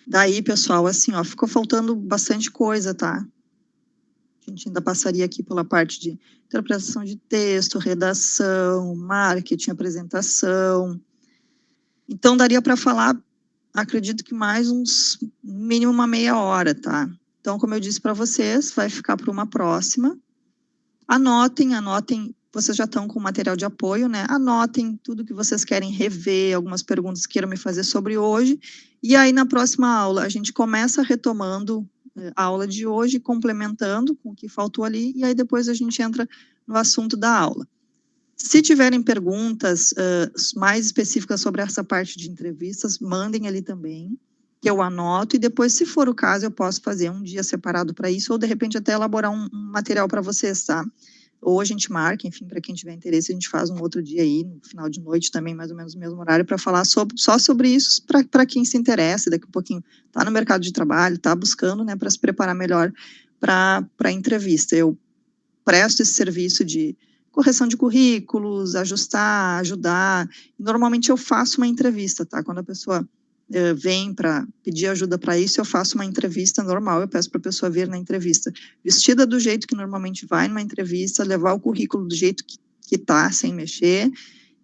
Daí, pessoal, assim, ó, ficou faltando bastante coisa, tá? A gente ainda passaria aqui pela parte de interpretação de texto, redação, marketing, apresentação. Então, daria para falar, acredito que mais mínimo uma meia hora, tá? Então, como eu disse para vocês, vai ficar para uma próxima. Anotem vocês já estão com material de apoio, né? Anotem tudo que vocês querem rever, algumas perguntas que queiram me fazer sobre hoje, e aí na próxima aula a gente começa retomando a aula de hoje, complementando com o que faltou ali, e aí depois a gente entra no assunto da aula. Se tiverem perguntas mais específicas sobre essa parte de entrevistas, mandem ali também, que eu anoto, e depois, se for o caso, eu posso fazer um dia separado para isso, ou de repente até elaborar um material para vocês, tá? Ou a gente marca, enfim, para quem tiver interesse, a gente faz um outro dia aí, no final de noite também, mais ou menos no mesmo horário, para falar só sobre isso, para quem se interessa, daqui a pouquinho está no mercado de trabalho, está buscando, né, para se preparar melhor para a entrevista. Eu presto esse serviço de correção de currículos, ajudar. Normalmente eu faço uma entrevista, tá? Quando a pessoa vem para pedir ajuda para isso, eu faço uma entrevista normal, eu peço para a pessoa vir na entrevista, vestida do jeito que normalmente vai numa entrevista, levar o currículo do jeito que tá, sem mexer,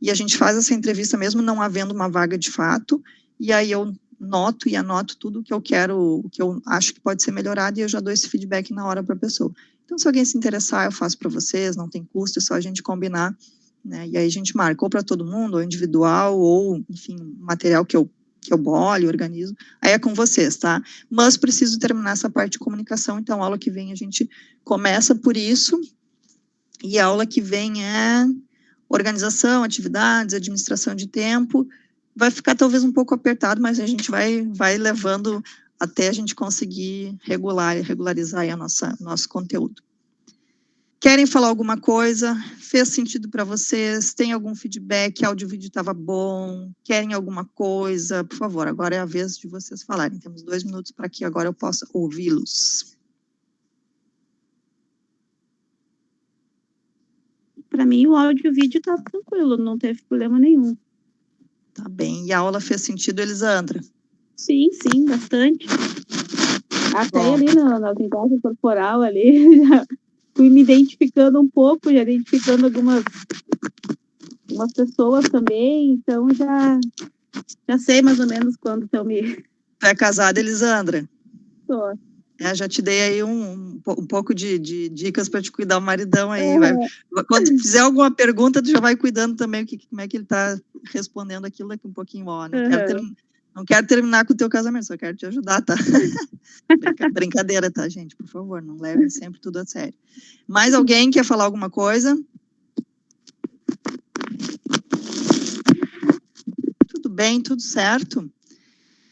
e a gente faz essa entrevista mesmo não havendo uma vaga de fato, e aí eu noto e anoto tudo que eu quero, o que eu acho que pode ser melhorado, e eu já dou esse feedback na hora para a pessoa. Então, se alguém se interessar, eu faço para vocês, não tem custo, é só a gente combinar, né, e aí a gente marca ou para todo mundo, ou individual, ou, enfim, material que eu bolho, organizo, aí é com vocês, tá? Mas preciso terminar essa parte de comunicação, então a aula que vem a gente começa por isso, e a aula que vem é organização, atividades, administração de tempo, vai ficar talvez um pouco apertado, mas a gente vai levando até a gente conseguir regularizar aí nosso conteúdo. Querem falar alguma coisa? Fez sentido para vocês? Tem algum feedback? Áudio e vídeo estava bom? Querem alguma coisa? Por favor, agora é a vez de vocês falarem. Temos 2 minutos para que agora eu possa ouvi-los. Para mim, o áudio e o vídeo tá tranquilo, não teve problema nenhum. Tá bem. E a aula fez sentido, Elisandra? Sim, bastante. Até Bom. ali na linguagem corporal ali, já fui me identificando um pouco, já identificando algumas pessoas também, então já sei mais ou menos quando estão me... Tu é casada, Elisandra? Tô. Já te dei aí um pouco de dicas para te cuidar o maridão aí. Quando fizer alguma pergunta, tu já vai cuidando também como é que ele está respondendo aquilo daqui um pouquinho. Ó, não quero terminar com o teu casamento, só quero te ajudar, tá? Brincadeira, tá, gente? Por favor, não levem sempre tudo a sério. Mais alguém quer falar alguma coisa? Tudo bem, tudo certo?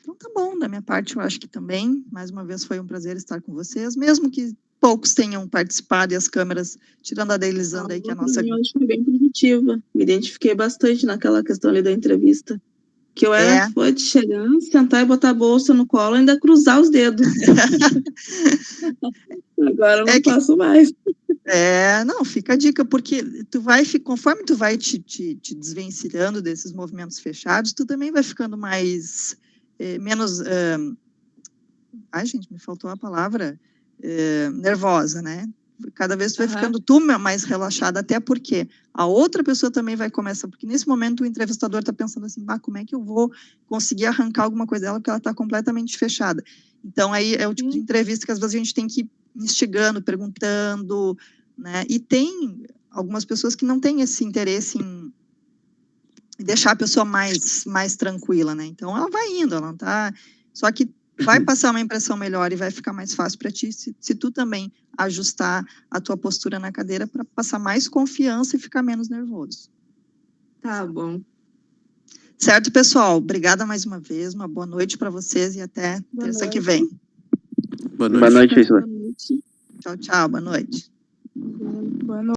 Então tá bom, da minha parte eu acho que também, mais uma vez foi um prazer estar com vocês, mesmo que poucos tenham participado e as câmeras, tirando a da Elisandra aí, que é a nossa... Eu acho que foi bem produtiva, me identifiquei bastante naquela questão ali da entrevista, que eu era fã de chegar, sentar e botar a bolsa no colo e ainda cruzar os dedos. Agora eu não faço mais. Não, fica a dica, porque conforme tu vai te desvencilhando desses movimentos fechados, tu também vai ficando mais... menos, ai gente, me faltou a palavra, nervosa, né? Cada vez tu vai ficando tu mais relaxada, até porque a outra pessoa também vai começar, porque nesse momento o entrevistador está pensando assim, como é que eu vou conseguir arrancar alguma coisa dela, porque ela está completamente fechada. Então aí é o tipo de entrevista que às vezes a gente tem que ir instigando, perguntando, né? E tem algumas pessoas que não têm esse interesse em deixar a pessoa mais tranquila, né? Então, ela vai indo, ela não tá... Só que vai passar uma impressão melhor e vai ficar mais fácil para ti se tu também ajustar a tua postura na cadeira para passar mais confiança e ficar menos nervoso. Tá bom. Certo, pessoal? Obrigada mais uma vez, uma boa noite para vocês e até terça que vem. Boa noite. Boa noite, Isla. Tchau, tchau, boa noite. Boa noite.